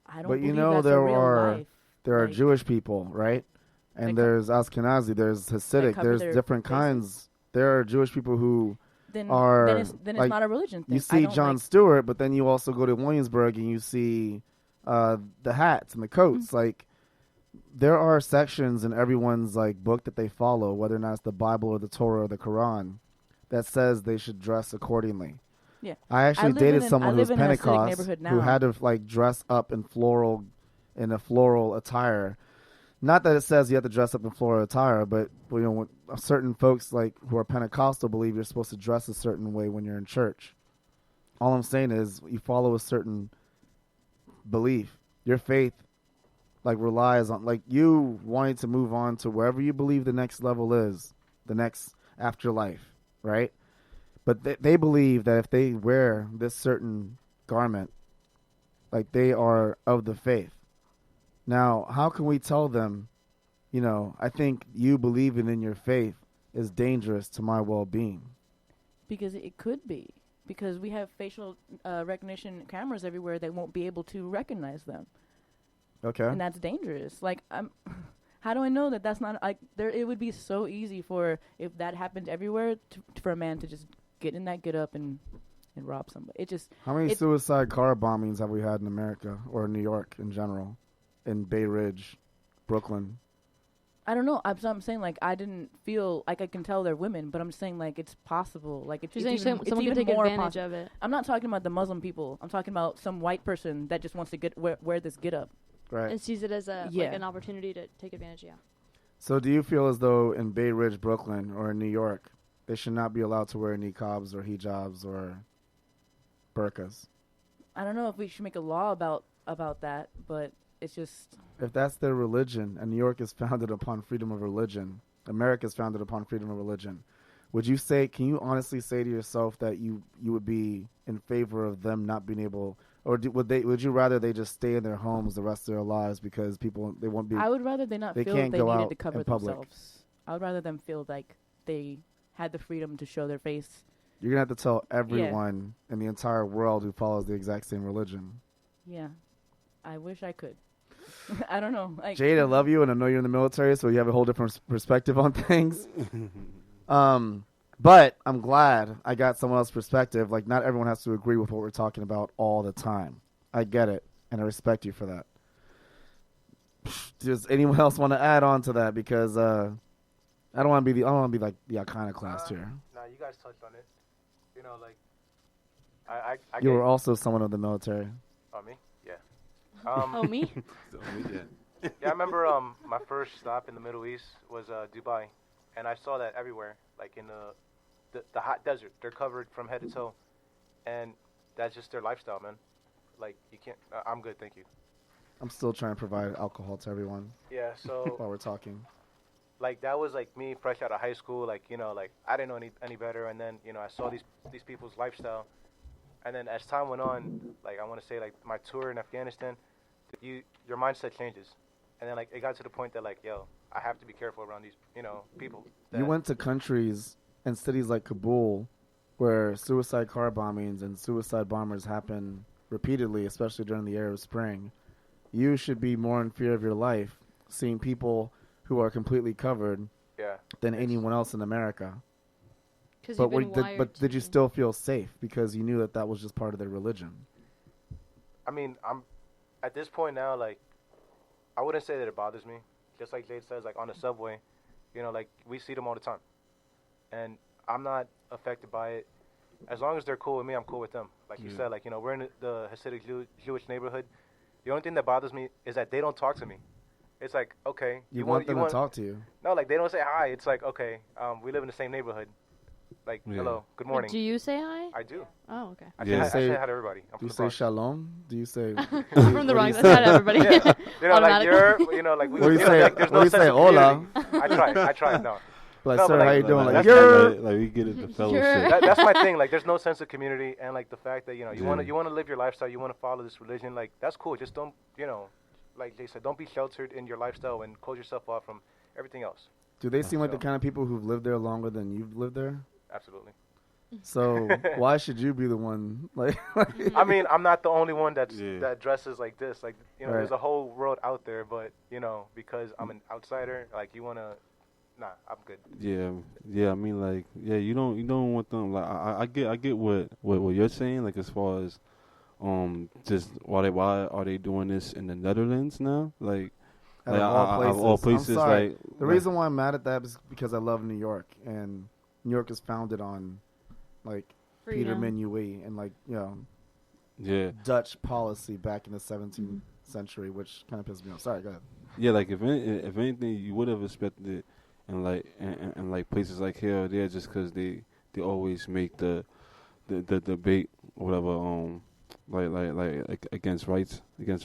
I don't believe that's a real life. There are Like, Jewish people, right? And there's Ashkenazi, there's Hasidic, cover there's their different faces. kinds. There are Jewish people who then are it's like, not a religion thing. you see Jon Stewart, but then you also go to Williamsburg and you see the hats and the coats. Mm-hmm. Like, there are sections in everyone's like book that they follow, whether or not it's the Bible or the Torah or the Quran, that says they should dress accordingly. Yeah. I actually dated someone who was in a Hasidic Pentecost neighborhood now. who had to like dress up in a floral attire. Not that it says you have to dress up in floral attire, but you know, when certain folks like who are Pentecostal believe you're supposed to dress a certain way when you're in church. All I'm saying is you follow a certain belief. Your faith like relies on like you wanting to move on to wherever you believe the next level is, the next afterlife, right? But they believe that if they wear this certain garment, like they are of the faith. Now, how can we tell them, you know, I think you believing in your faith is dangerous to my well-being? Because it could be. Because we have facial recognition cameras everywhere that won't be able to recognize them. Okay. And that's dangerous. Like, how do I know that that's not... Like, it would be so easy for, if that happened everywhere, for a man to just get in that get up and rob somebody. It just... How many suicide car bombings have we had in America or New York in general? In Bay Ridge, Brooklyn? I don't know. I'm saying, like, I didn't feel like I can tell they're women, but I'm saying, like, it's possible. Like, it's You're saying even, someone it's could even take more advantage of it. I'm not talking about the Muslim people. I'm talking about some white person that just wants to wear this get up. Right. And sees it as like an opportunity to take advantage, yeah. So do you feel as though in Bay Ridge, Brooklyn, or in New York, they should not be allowed to wear niqabs or hijabs or burqas? I don't know if we should make a law about that, but it's just... If that's their religion, and New York is founded upon freedom of religion, America is founded upon freedom of religion, can you honestly say to yourself that you would be in favor of them not being able, or would you rather they just stay in their homes the rest of their lives because they won't be... I would rather they not feel can't they go needed out to cover in public. themselves. I would rather them feel like they had the freedom to show their face. You're going to have to tell everyone in the entire world who follows the exact same religion. Yeah. I wish I could. I don't know. Like, Jade, I love you, and I know you're in the military, so you have a whole different perspective on things. But I'm glad I got someone else's perspective. Like, not everyone has to agree with what we're talking about all the time. I get it, and I respect you for that. Does anyone else want to add on to that? Because I don't want to be like the iconoclast here. No, you guys touched on it. You know, like I You were also someone of the military. Oh, me? Yeah. Oh, me? Yeah, I remember my first stop in the Middle East was Dubai, and I saw that everywhere, like in the hot desert. They're covered from head to toe, and that's just their lifestyle, man. like you can't. I'm good, thank you. I'm still trying to provide alcohol to everyone Yeah. So while we're talking. like that was like me fresh out of high school. Like like I didn't know any better, and then I saw these people's lifestyle, and then as time went on, like I want to say like my tour in Afghanistan, your mindset changes, and then like it got to the point that like yo, I have to be careful around these people. You went to countries and cities like Kabul, where suicide car bombings and suicide bombers happen repeatedly, especially during the Arab Spring. You should be more in fear of your life, seeing people who are completely covered Yeah. than anyone else in America. Because But you've been did, wired but to did you be. still feel safe because you knew that that was just part of their religion? I mean, I'm at this point now. Like, I wouldn't say that it bothers me. Just like Jade says, like on the subway, like we see them all the time, and I'm not affected by it. As long as they're cool with me, I'm cool with them. Like you said, like we're in the Hasidic Jewish neighborhood. The only thing that bothers me is that they don't talk to me. It's like, okay, You want them to talk to you. No, like they don't say hi. It's like, okay, we live in the same neighborhood. Like, hello, good morning. Do you say hi? I do. Oh, okay. I Yeah. say hi to everybody. I'm Do you from the say Bronx. shalom? Do you say... From the Bronx. I said everybody. Yeah. Like Automatically. you're, like we. What do you know, say? like, there's What do no you sense say? of Hola. community. I tried. No. Like, No, sir, but how like- you doing? Like, that's you're... like we get it the You're- fellowship. That's my thing. Like, there's no sense of community, and like the fact that you Yeah. want to live your lifestyle, you want to follow this religion. Like, that's cool. Just don't, like they said, don't be sheltered in your lifestyle and close yourself off from everything else. Do they seem like the So- kind of people who've lived there longer than you've lived there? Absolutely. So why should you be the one? Like, I mean, I'm not the only one that Yeah. dresses like this. Like, Right. there's a whole world out there, but because I'm an outsider, like you wanna, I'm good. Yeah. I mean, like, yeah, you don't want them. Like, I get what you're saying. Like, as far as just why are they doing this in the Netherlands now? Like, out of all places. I'm sorry. like The reason why I'm mad at that is because I love New York, and New York is founded on like Peter Freedom. Minuit and like yeah. Dutch policy back in the 17th century, which kind of pissed me off. Sorry, go ahead. Yeah, like if anything, you would have expected it, in like and like places like here or there, just because they always make the debate or whatever, like against rights, as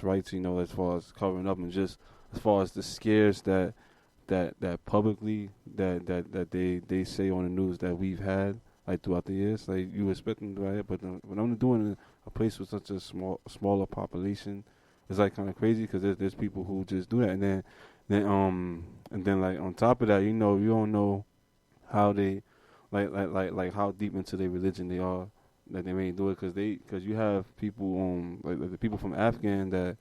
far as covering up and just as far as the scares that publicly that they say on the news that we've had like throughout the years, like you expect them to do it, but when I'm doing it, a place with such a smaller population, it's like kind of crazy because there's people who just do that, and then like on top of that, you don't know how they like how deep into their religion they are that they may do it because you have people like the people from Afghan that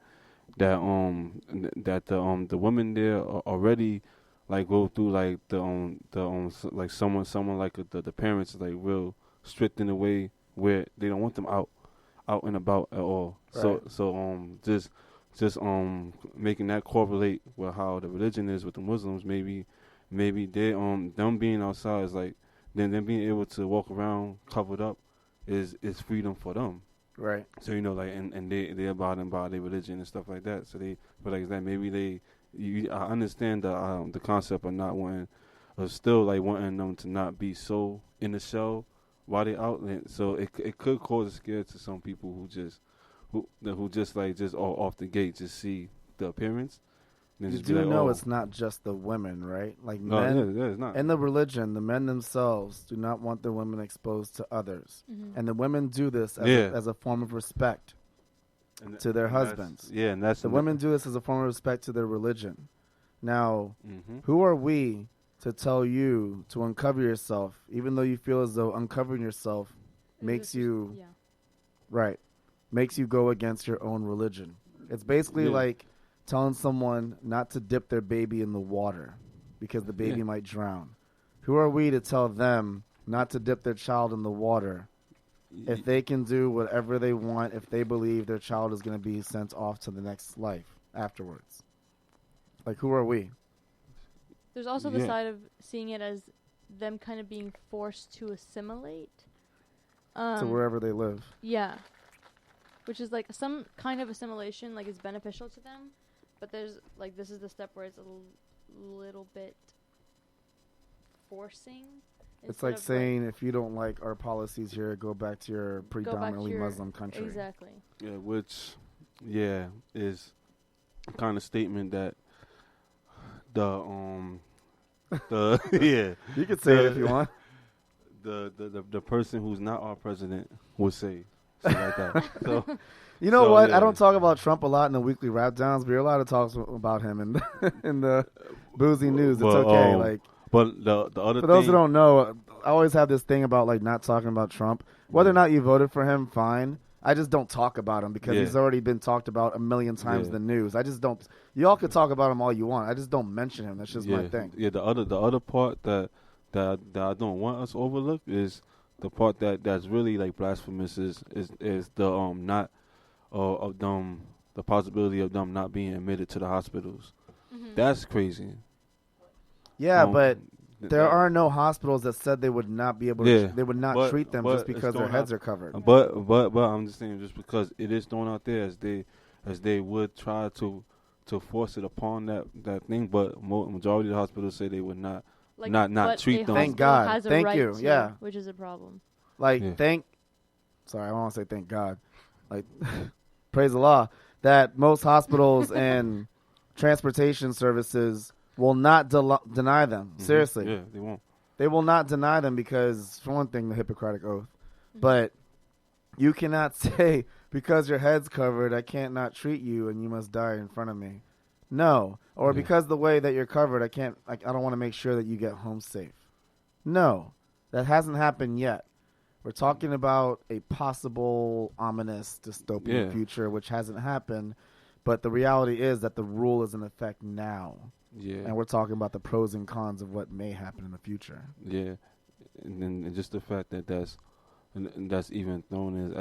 the women there are already like go through like like someone like the parents is like real strict in a way where they don't want them out and about at all. Right. So just making that correlate with how the religion is with the Muslims, maybe they them being outside is like then them being able to walk around covered up is freedom for them. Right. So like and they abiding by their religion and stuff like that. So they but like that maybe I understand the concept of not wanting or still like wanting them to not be so in the shell while they out. So it could cause a scare to some people who just off the gate just see the appearance. Then You just be do like, know oh. it's not just the women, right? Like No, men yeah, it's not. in the religion, the men themselves do not want their women exposed to others, and the women do this as a form of respect to their husbands. Yeah, and that's The women do this as a form of respect to their religion. Now, who are we to tell you to uncover yourself, even though you feel as though uncovering yourself makes you makes you go against your own religion? It's basically like telling someone not to dip their baby in the water because the baby might drown. Who are we to tell them not to dip their child in the water if they can do whatever they want if they believe their child is going to be sent off to the next life afterwards? Like, who are we? There's also the side of seeing it as them kind of being forced to assimilate. To wherever they live. Yeah. Which is like some kind of assimilation, like is beneficial to them. But there's like this is the step where it's a little bit forcing It's like saying if you don't like our policies here, go back to your predominantly Muslim country. Exactly. Yeah, which, is kind of statement that the You could say it if you want. the person who's not our president would say something like that. So You know So, what? yeah. I don't talk about Trump a lot in the weekly rap downs, but you're allowed to talk about him in in the Boozy News. It's Well, okay. Like, but the other for thing, those who don't know, I always have this thing about like not talking about Trump. Whether or not you voted for him, fine. I just don't talk about him because Yeah. he's already been talked about a million times in Yeah. the news. I just don't. Y'all could talk about him all you want. I just don't mention him. That's just yeah, my thing. Yeah, the other part that I don't want us to overlook is the part that's really like blasphemous is the not of them, the possibility of them not being admitted to the hospitals. Mm-hmm. That's crazy. Yeah, but th- there that- are no hospitals that said they would not be able Yeah, to. They would not but- treat them but just it's because their thrown heads out- are covered. But I'm just saying, just because it is thrown out there as they would try to force it upon that thing, but majority of the hospitals say they would not. not but treat a them. Thank hospital God. has a Thank right you. to, Yeah. which is a problem. Like, Yeah. sorry, I don't want to say thank God. Like, praise the law that most hospitals and transportation services will not deny them. Mhm. Seriously. Yeah, they won't. They will not deny them because, for one thing, the Hippocratic Oath. Mm-hmm. But you cannot say, because your head's covered, I can't not treat you and you must die in front of me. No. Or Yeah. because the way that you're covered, I don't want to make sure that you get home safe. No. That hasn't happened yet. We're talking about a possible ominous dystopian Yeah. future, which hasn't happened. But the reality is that the rule is in effect now. Yeah. And we're talking about the pros and cons of what may happen in the future. Yeah, and then just the fact that that's even thrown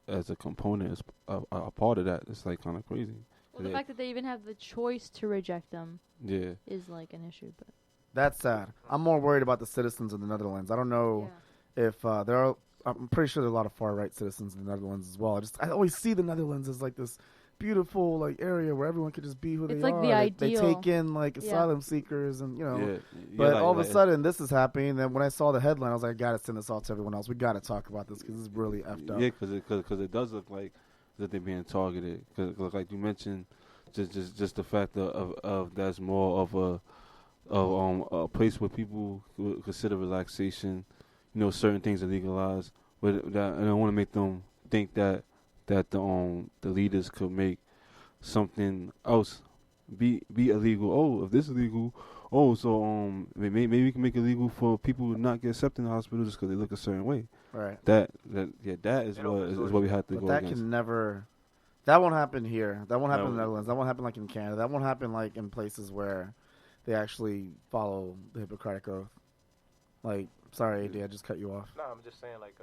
as a component, as a part of that, it's like kind of crazy. Well, the Yeah. fact that they even have the choice to reject them Yeah, is like an issue. But That's sad. I'm more worried about the citizens of the Netherlands. I don't know if there are. I'm pretty sure there are a lot of far right citizens in the Netherlands as well. I always see the Netherlands as like this beautiful like area where everyone could just be who It's they like are. the They ideal. take in like Yeah. asylum seekers and yeah. But like- all of a like- sudden this is happening. And when I saw the headline, I was like, I gotta send this out to everyone else. We gotta talk about this because this is really effed up. yeah, because it does look like that they're being targeted. Because like you mentioned, just the fact of that's more of a place where people would consider relaxation. Certain things are legalized, but that, and I want to make them think that the leaders could make something else be illegal. Oh, if this is legal, so maybe we can make it legal for people to not get accepted in the hospital just because they look a certain way. Right. That is It what opens is doors. what we have to But go that against. can never. That won't happen here. That won't happen in the No. Netherlands. That won't happen like in Canada. That won't happen like in places where they actually follow the Hippocratic Oath. Like, sorry, AD, I just cut you off. No, I'm just saying like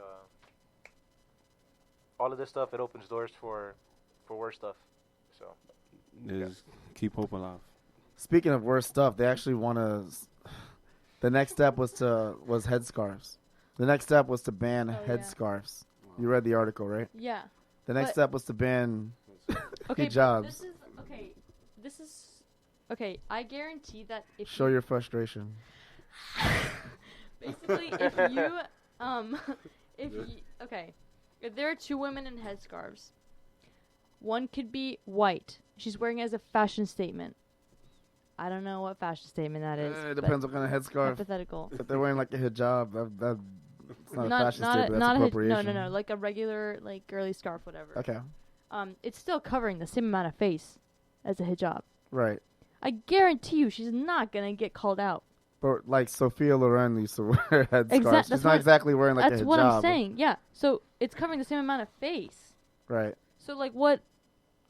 all of this stuff, it opens doors for worse stuff. So Is keep hope alive. Speaking of worse stuff, they actually want to. The next step was headscarves. The next step was to ban Oh, yeah. headscarves. You read the article, right? yeah. The next But- step was to ban Okay, but hijabs. This is okay. I guarantee that if Show you, your frustration. basically if you if there are two women in headscarves, one could be white. She's wearing it as a fashion statement. I don't know what fashion statement that is. It but depends what kind of headscarf. hypothetical. If they're wearing like a hijab, it's not a fashion not statement. a, That's not appropriation. no, like a regular like girly scarf, whatever. Okay, It's still covering the same amount of face as a hijab. right. I guarantee you, she's not gonna get called out. But like Sophia Loren used to wear headscarves. That's She's what- not exactly wearing like That's a hijab. what I'm saying. Yeah. So it's covering the same amount of face. Right. So like what?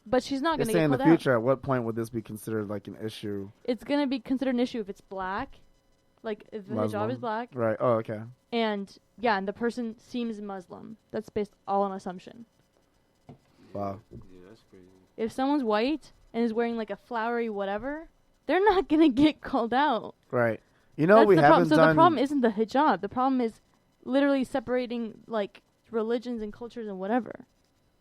But she's not They gonna say get in the called out. future, at what point would this be considered like an issue? It's gonna be considered an issue if it's black, like if the hijab Muslim. is black, Right. Oh, okay. and and the person seems Muslim. That's based all on assumption. Wow. Yeah, that's crazy. If someone's white and is wearing like a flowery whatever, they're not gonna get called out. Right. You know, That's we the haven't problem. So done. the problem isn't the hijab. The problem is literally separating like religions and cultures and whatever.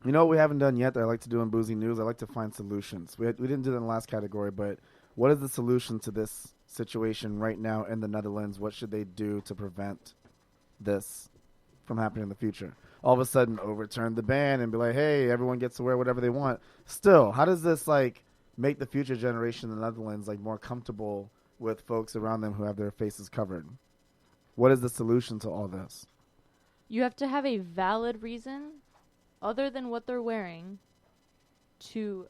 You know what we haven't done yet that I like to do in Boozy News? I like to find solutions. We didn't do that in the last category, but what is the solution to this situation right now in the Netherlands? What should they do to prevent this from happening in the future? All of a sudden overturn the ban and be like, hey, everyone gets to wear whatever they want. Still, how does this like make the future generation in the Netherlands like more comfortable with folks around them who have their faces covered? What is the solution to all this? You have to have a valid reason other than what they're wearing to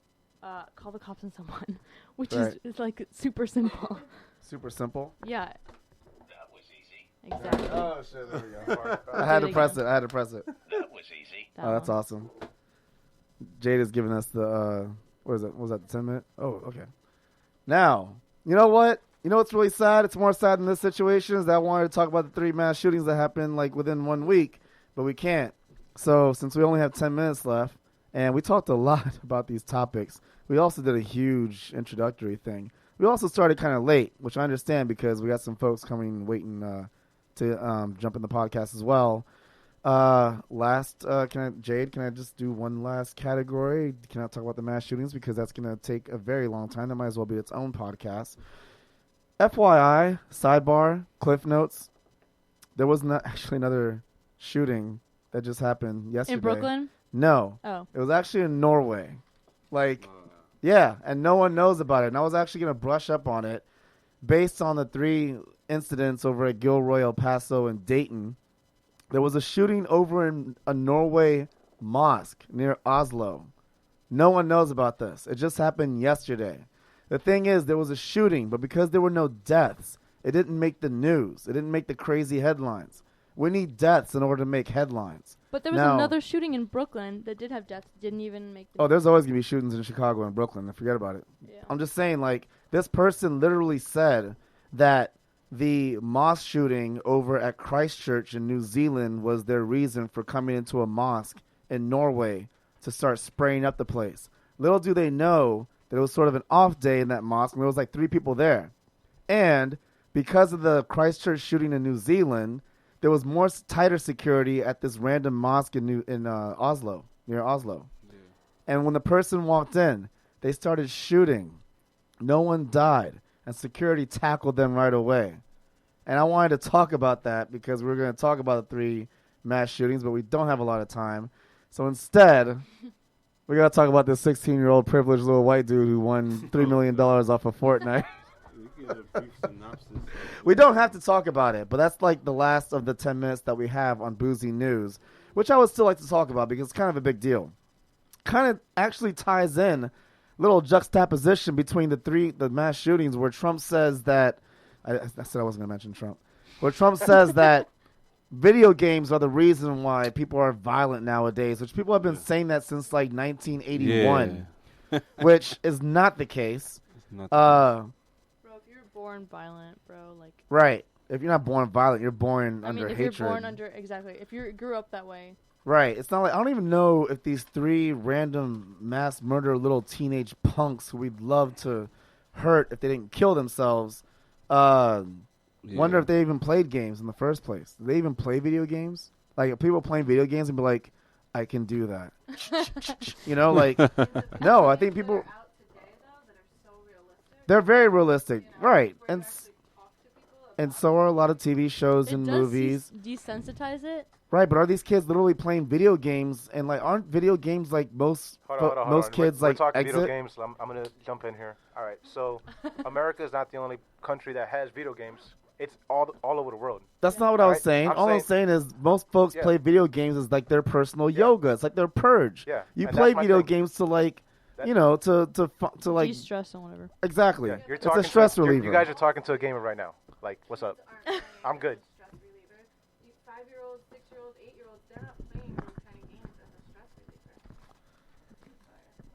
call the cops on someone, which is like super simple. Super simple? Yeah. That was easy. Exactly. Oh, shit, there we go. I had to press it. That was easy. Oh, that's awesome. Jade is giving us the, what is it? What was that, the 10-minute? Oh, okay. Now, you know what? You know what's really sad? It's more sad in this situation is that I wanted to talk about the 3 mass shootings that happened like within 1 week, but we can't. So since we only have 10 minutes left, and we talked a lot about these topics, we also did a huge introductory thing. We also started kind of late, which I understand because we got some folks coming waiting to jump in the podcast as well. Jade, can I just do one last category? Can I talk about the mass shootings? Because that's going to take a very long time. That might as well be its own podcast. FYI, sidebar, Cliff Notes, there was not actually another shooting that just happened yesterday. In Brooklyn? No. Oh. It was actually in Norway. Like, yeah, and no one knows about it. And I was actually going to brush up on it based on the 3 incidents over at Gilroy, El Paso, and Dayton. There was a shooting over in a Norway mosque near Oslo. No one knows about this. It just happened yesterday. The thing is, there was a shooting, but because there were no deaths, it didn't make the news. It didn't make the crazy headlines. We need deaths in order to make headlines. But there was another shooting in Brooklyn that did have deaths. Didn't even make the there's always going to be shootings in Chicago and Brooklyn. Forget about it. Yeah. I'm just saying, like, this person literally said that the mosque shooting over at Christchurch in New Zealand was their reason for coming into a mosque in Norway to start spraying up the place. Little do they know that it was sort of an off day in that mosque, and there was like 3 people there. And because of the Christchurch shooting in New Zealand, there was more tighter security at this random mosque in Oslo, near Oslo. Yeah. And when the person walked in, they started shooting. No one died, and security tackled them right away. And I wanted to talk about that because we're going to talk about the 3 mass shootings, but we don't have a lot of time. So instead, we got to talk about this 16-year-old privileged little white dude who won $3 million off of Fortnite. We don't have to talk about it, but that's like the last of the 10 minutes that we have on Boozy News, which I would still like to talk about because it's kind of a big deal. Kind of actually ties in little juxtaposition between the mass shootings where Trump says that I said I wasn't going to mention Trump. Where Trump says that video games are the reason why people are violent nowadays, which people have been saying that since like 1981, which is not the case. Bro, if you're born violent, bro, like right. If you're not born violent, you're born under if hatred. You're born under if you grew up that way. Right. It's not like I don't even know if these 3 random mass murder little teenage punks who we'd love to hurt if they didn't kill themselves. Wonder if they even played games in the first place. Do they even play video games? Like people playing video games and be like, I can do that. You know, like no, I think people. They're very realistic, right? And so are a lot of TV shows and movies. Desensitize it. Right, but are these kids literally playing video games? And like, aren't video games like most kids we're like talking exit? video games. I'm gonna jump in here. All right, so America is not the only country that has video games. It's all over the world. That's not what I was saying. All I'm saying is most folks play video games as like their personal yoga. It's like their purge. Yeah, you play video games to like, you know, to like de-stress and whatever. Exactly. Yeah, it's a stress reliever. You guys are talking to a gamer right now. Like, what's up? I'm good. 5-year-olds, 6-year-olds, 8-year-olds, they're not playing those kind of games as a stress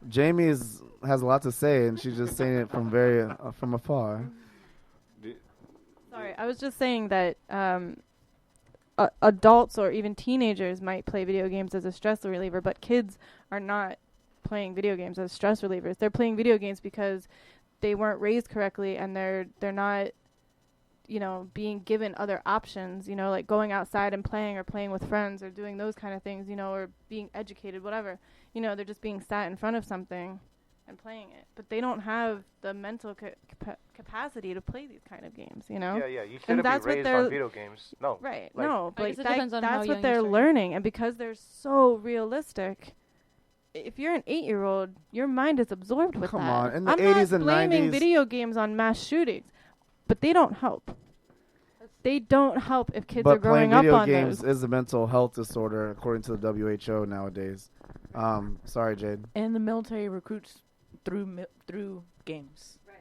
reliever. Jamie has a lot to say, and she's just saying it from from afar. Sorry, I was just saying that adults or even teenagers might play video games as a stress reliever, but kids are not playing video games as stress relievers. They're playing video games because they weren't raised correctly, and they're not, you know, being given other options, you know, like going outside and playing or playing with friends or doing those kind of things, you know, or being educated, whatever. You know, they're just being sat in front of something and playing it, but they don't have the mental capacity to play these kind of games, you know? Yeah, you shouldn't be that's what raised they're- on video games. No. Right. Like- No, I but guess it depends on how that's what young they're you start. learning, and because they're so realistic, if you're an 8-year-old, your mind is absorbed with Come that. on, in the I'm 80s not and blaming 90s video games on mass shootings, but they don't help. They don't help if kids but are growing playing video up on games those. is a mental health disorder according to the WHO nowadays. Sorry, Jade. And the military recruits through games. Right.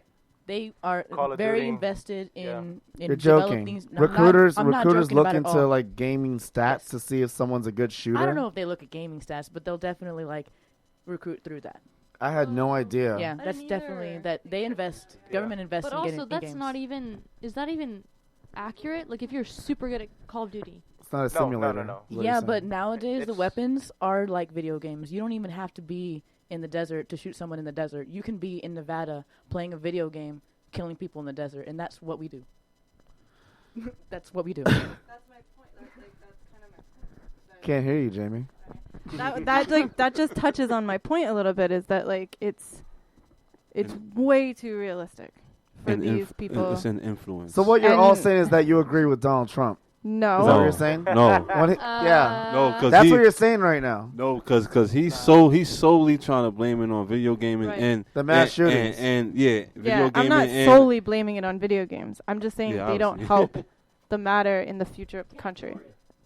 They are Call of very Duty. invested Yeah. in You're developing joking. these. No, I'm not- recruiters I'm not recruiters joking look about it into all. like gaming stats Yes. to see if someone's a good shooter. I don't know if they look at gaming stats, but they'll definitely like recruit through that. I had no idea. Yeah, I that's didn't definitely either. that they invest. Government invests But in also, getting that's in games. not even. Is that even accurate? Like, if you're super good at Call of Duty, It's not a No, simulator. no. is what Yeah, you're but saying. nowadays the It's- weapons are like video games. You don't even have to be in the desert to shoot someone in the desert. You can be in Nevada playing a video game, killing people in the desert, and that's what we do. That's what we do. That's my point. That's kind of my point. Can't hear you, Jamie. That just touches on my point a little bit. Is that like it's way too realistic for And these people. It's an influence. So what you're all And- saying is that you agree with Donald Trump. No. Is that what you're saying? No, When he- yeah, no, because that's what you're saying right now. No, because he's solely trying to blame it on video gaming Right. and The mass and, shootings. and video Yeah, gaming. I'm not and solely blaming it on video games. I'm just saying Yeah, they don't obviously. help the matter in the future of the country.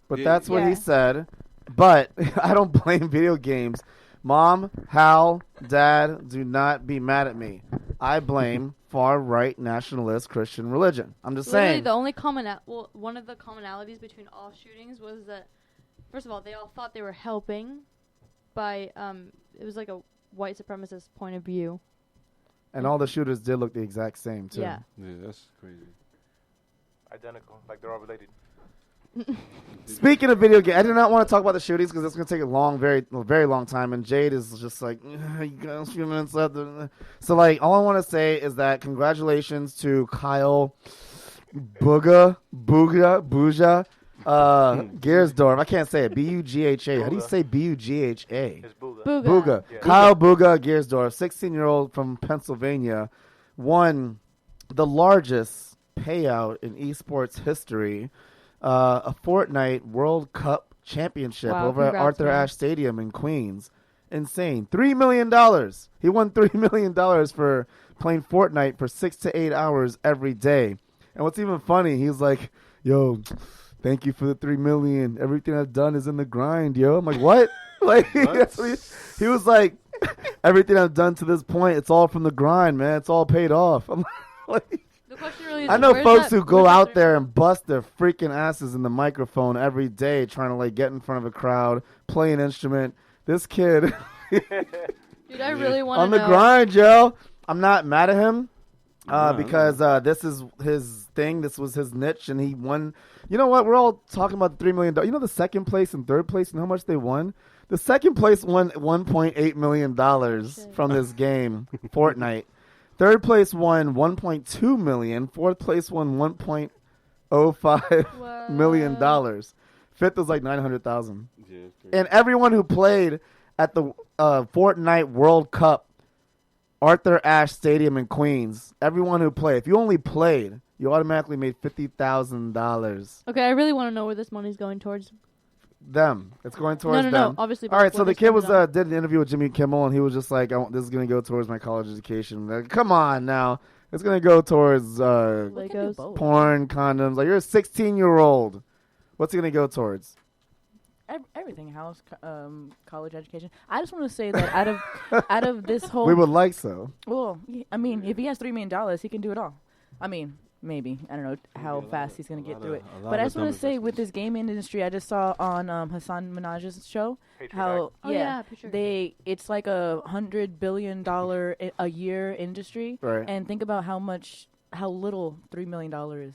But Yeah. that's what he Yeah. said. But I don't blame video games. Mom, Hal, Dad, do not be mad at me. I blame far-right nationalist Christian religion. I'm just literally saying. the only one of the commonalities between all shootings was that, first of all, they all thought they were helping by it was like a white supremacist point of view. And all the shooters did look the exact same, too. Yeah. Yeah, that's crazy. Identical. Like they're all related. Speaking of video games, I do not want to talk about the shootings because it's going to take a very long time. And Jade is just like, you got a few minutes left. So, like, all I want to say is that congratulations to Kyle Booja, Gersdorf. I can't say it. Bugha. How do you say Bugha? It's Booga. Booga. Yeah. Kyle Booga Gersdorf, 16-year-old from Pennsylvania, won the largest payout in esports history, a Fortnite World Cup championship Wow, over at congrats, Arthur man. Ashe Stadium in Queens. Insane. $3 million. He won $3 million for playing Fortnite for 6 to 8 hours every day. And what's even funny, he's like, yo, thank you for the $3 million. Everything I've done is in the grind, yo. I'm like, what? Like, that's what he was like, everything I've done to this point, it's all from the grind, man. It's all paid off. I'm like, The question really is, I know where's folks that- who go where's that out three- there and bust their freaking asses in the microphone every day trying to like get in front of a crowd, play an instrument. This kid Dude, I really want to on the know. grind, Joe. I'm not mad at him No, because this is his thing. This was his niche, and he won. You know what? We're all talking about the $3 million. You know the second place and third place and how much they won? The second place won $1.8 million from this game, Fortnite. Third place won $1.2 million. Fourth place won $1.05 million. Fifth was like $900,000. Yeah, it's crazy. And everyone who played at the Fortnite World Cup, Arthur Ashe Stadium in Queens, everyone who played, if you only played, you automatically made $50,000. Okay, I really want to know where this money's going towards. Them. It's going towards no, them. obviously. All right, so what the this kid was comes on. did an interview with Jimmy Kimmel, and he was just like, "This is going to go towards my college education." Like, come on now, it's going to go towards We can do Legos. both. porn, condoms. Like, you're a 16-year-old. What's it going to go towards? Everything, house, college education. I just want to say that out of this whole, We would like so. well, I mean, if he has $3 million, he can do it all. I mean, maybe I don't know how fast he's gonna get through it. But I just want to say, with this gaming industry, I just saw on Hassan Minaj's show how Oh yeah, picture. it's like $100 billion a year industry, Right. and think about how little $3 million is.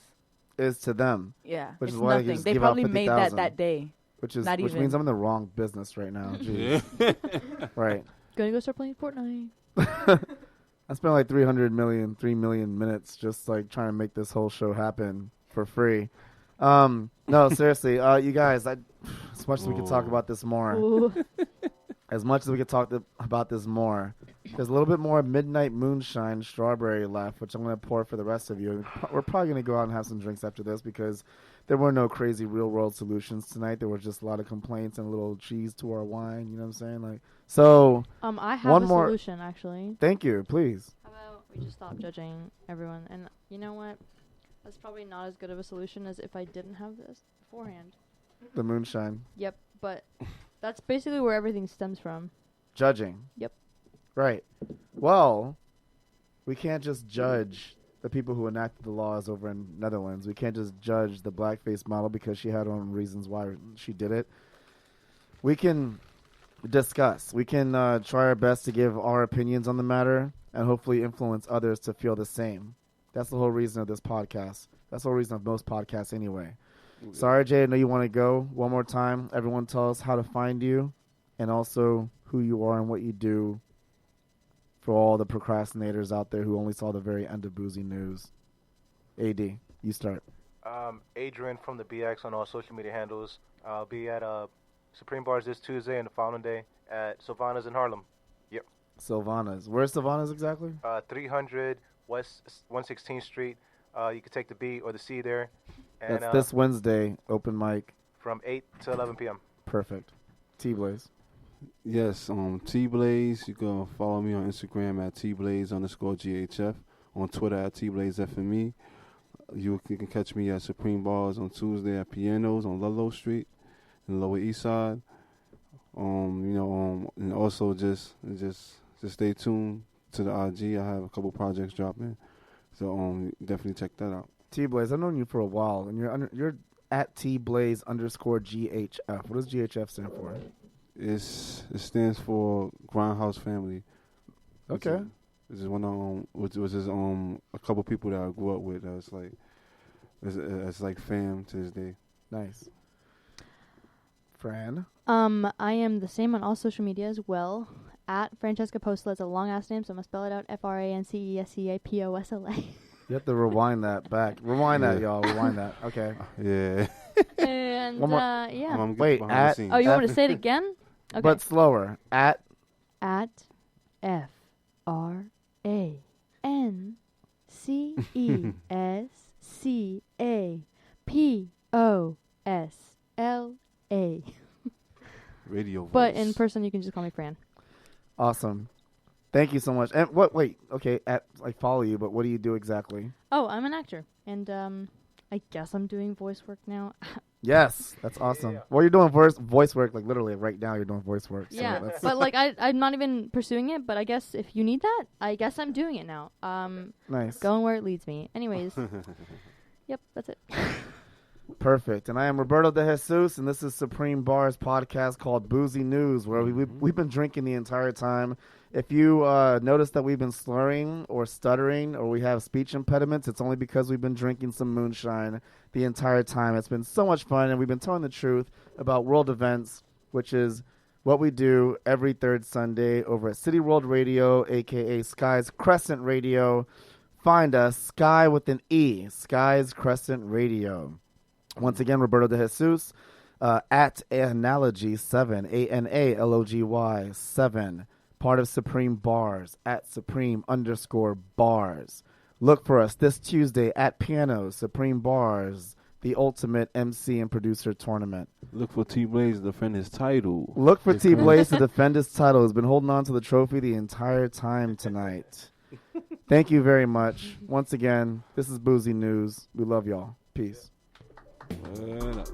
Is to them, Yeah, Which it's is why they nothing. just They give out probably made that 50,000. day. which Not means even. I'm in the wrong business right now. Jeez. Yeah. Right. Gonna go start playing Fortnite. I spent like 3 million minutes just like trying to make this whole show happen for free. No, seriously, you guys, as much as we could talk Ooh. about this more, Ooh. as much as we could talk about this more, there's a little bit more midnight moonshine strawberry left, which I'm going to pour for the rest of you. We're probably going to go out and have some drinks after this because there were no crazy real-world solutions tonight. There were just a lot of complaints and a little cheese to our wine. You know what I'm saying? I have one a more solution, actually. Thank you, please. How about we just stop judging everyone? And you know what? That's probably not as good of a solution as if I didn't have this beforehand. The moonshine. Yep, but that's basically where everything stems from. Judging. Yep. Right. Well, we can't just judge the people who enacted the laws over in Netherlands. We can't just judge the blackface model because she had her own reasons why she did it. We can discuss. We can try our best to give our opinions on the matter and hopefully influence others to feel the same. That's the whole reason of this podcast. That's the whole reason of most podcasts anyway. Sorry, Jay, I know you want to go. One more time, everyone tell us how to find you and also who you are and what you do for all the procrastinators out there who only saw the very end of Boozy News. AD, you start. Adrian from the BX on all social media handles. I'll be at Supreme Bars this Tuesday and the following day at Sylvana's in Harlem. Yep. Sylvana's. Where's Sylvana's exactly? 300 West 116th Street. You can take the B or the C there. And, That's this Wednesday, open mic. From 8 to 11 p.m. Perfect. T-Blaze. Yes, T-Blaze. You can follow me on Instagram at T-Blaze_GHF. On Twitter at T-BlazeFME. You can catch me at Supreme Bars on Tuesday at Pianos on Ludlow Street in the Lower East Side. And also just stay tuned to the IG. I have a couple projects dropping. So definitely check that out. T-Blaze, I've known you for a while, and you're at T-Blaze_GHF. What does GHF stand for? It stands for Grindhouse Family. Okay. This is one which is a couple people that I grew up with. That's like it's like fam to this day. Nice. Fran. I am the same on all social media as well. At Francesca Postla. It's a long ass name, so I'm gonna spell it out. FRANCESCAPOSLA. You have to rewind that back. Rewind that, y'all. Rewind that. Okay. Yeah. And One more. yeah. Wait, at Oh, you want me to say it again? Okay. but slower. At FRANCESCAPOSLA. Radio voice. But in person, you can just call me Fran. awesome. Thank you so much. And wait, okay, follow you, but what do you do exactly? Oh, I'm an actor, and I guess I'm doing voice work now. Yes, that's awesome. Yeah. Well, you're doing voice work, like literally right now you're doing voice work. So Yeah, that's but like I'm not even pursuing it. But I guess if you need that, I guess I'm doing it now. nice. Going where it leads me. Anyways, yep, that's it. Perfect. And I am Roberto De Jesus, and this is Supreme Bars podcast called Boozy News, where we've been drinking the entire time. If you notice that we've been slurring or stuttering or we have speech impediments, it's only because we've been drinking some moonshine the entire time. It's been so much fun, and we've been telling the truth about world events, which is what we do every third Sunday over at City World Radio, a.k.a. Sky's Crescent Radio. Find us, Sky with an E, Sky's Crescent Radio. Once again, Roberto De Jesus, at Analogy7, ANALOGY 7, part of Supreme Bars, at Supreme_Bars. Look for us this Tuesday at Pianos, Supreme Bars, the ultimate MC and producer tournament. Look for T-Blaze to defend his title. Look for T-Blaze to defend his title. He's been holding on to the trophy the entire time tonight. Thank you very much. Once again, this is Boozy News. We love y'all. Peace. What up?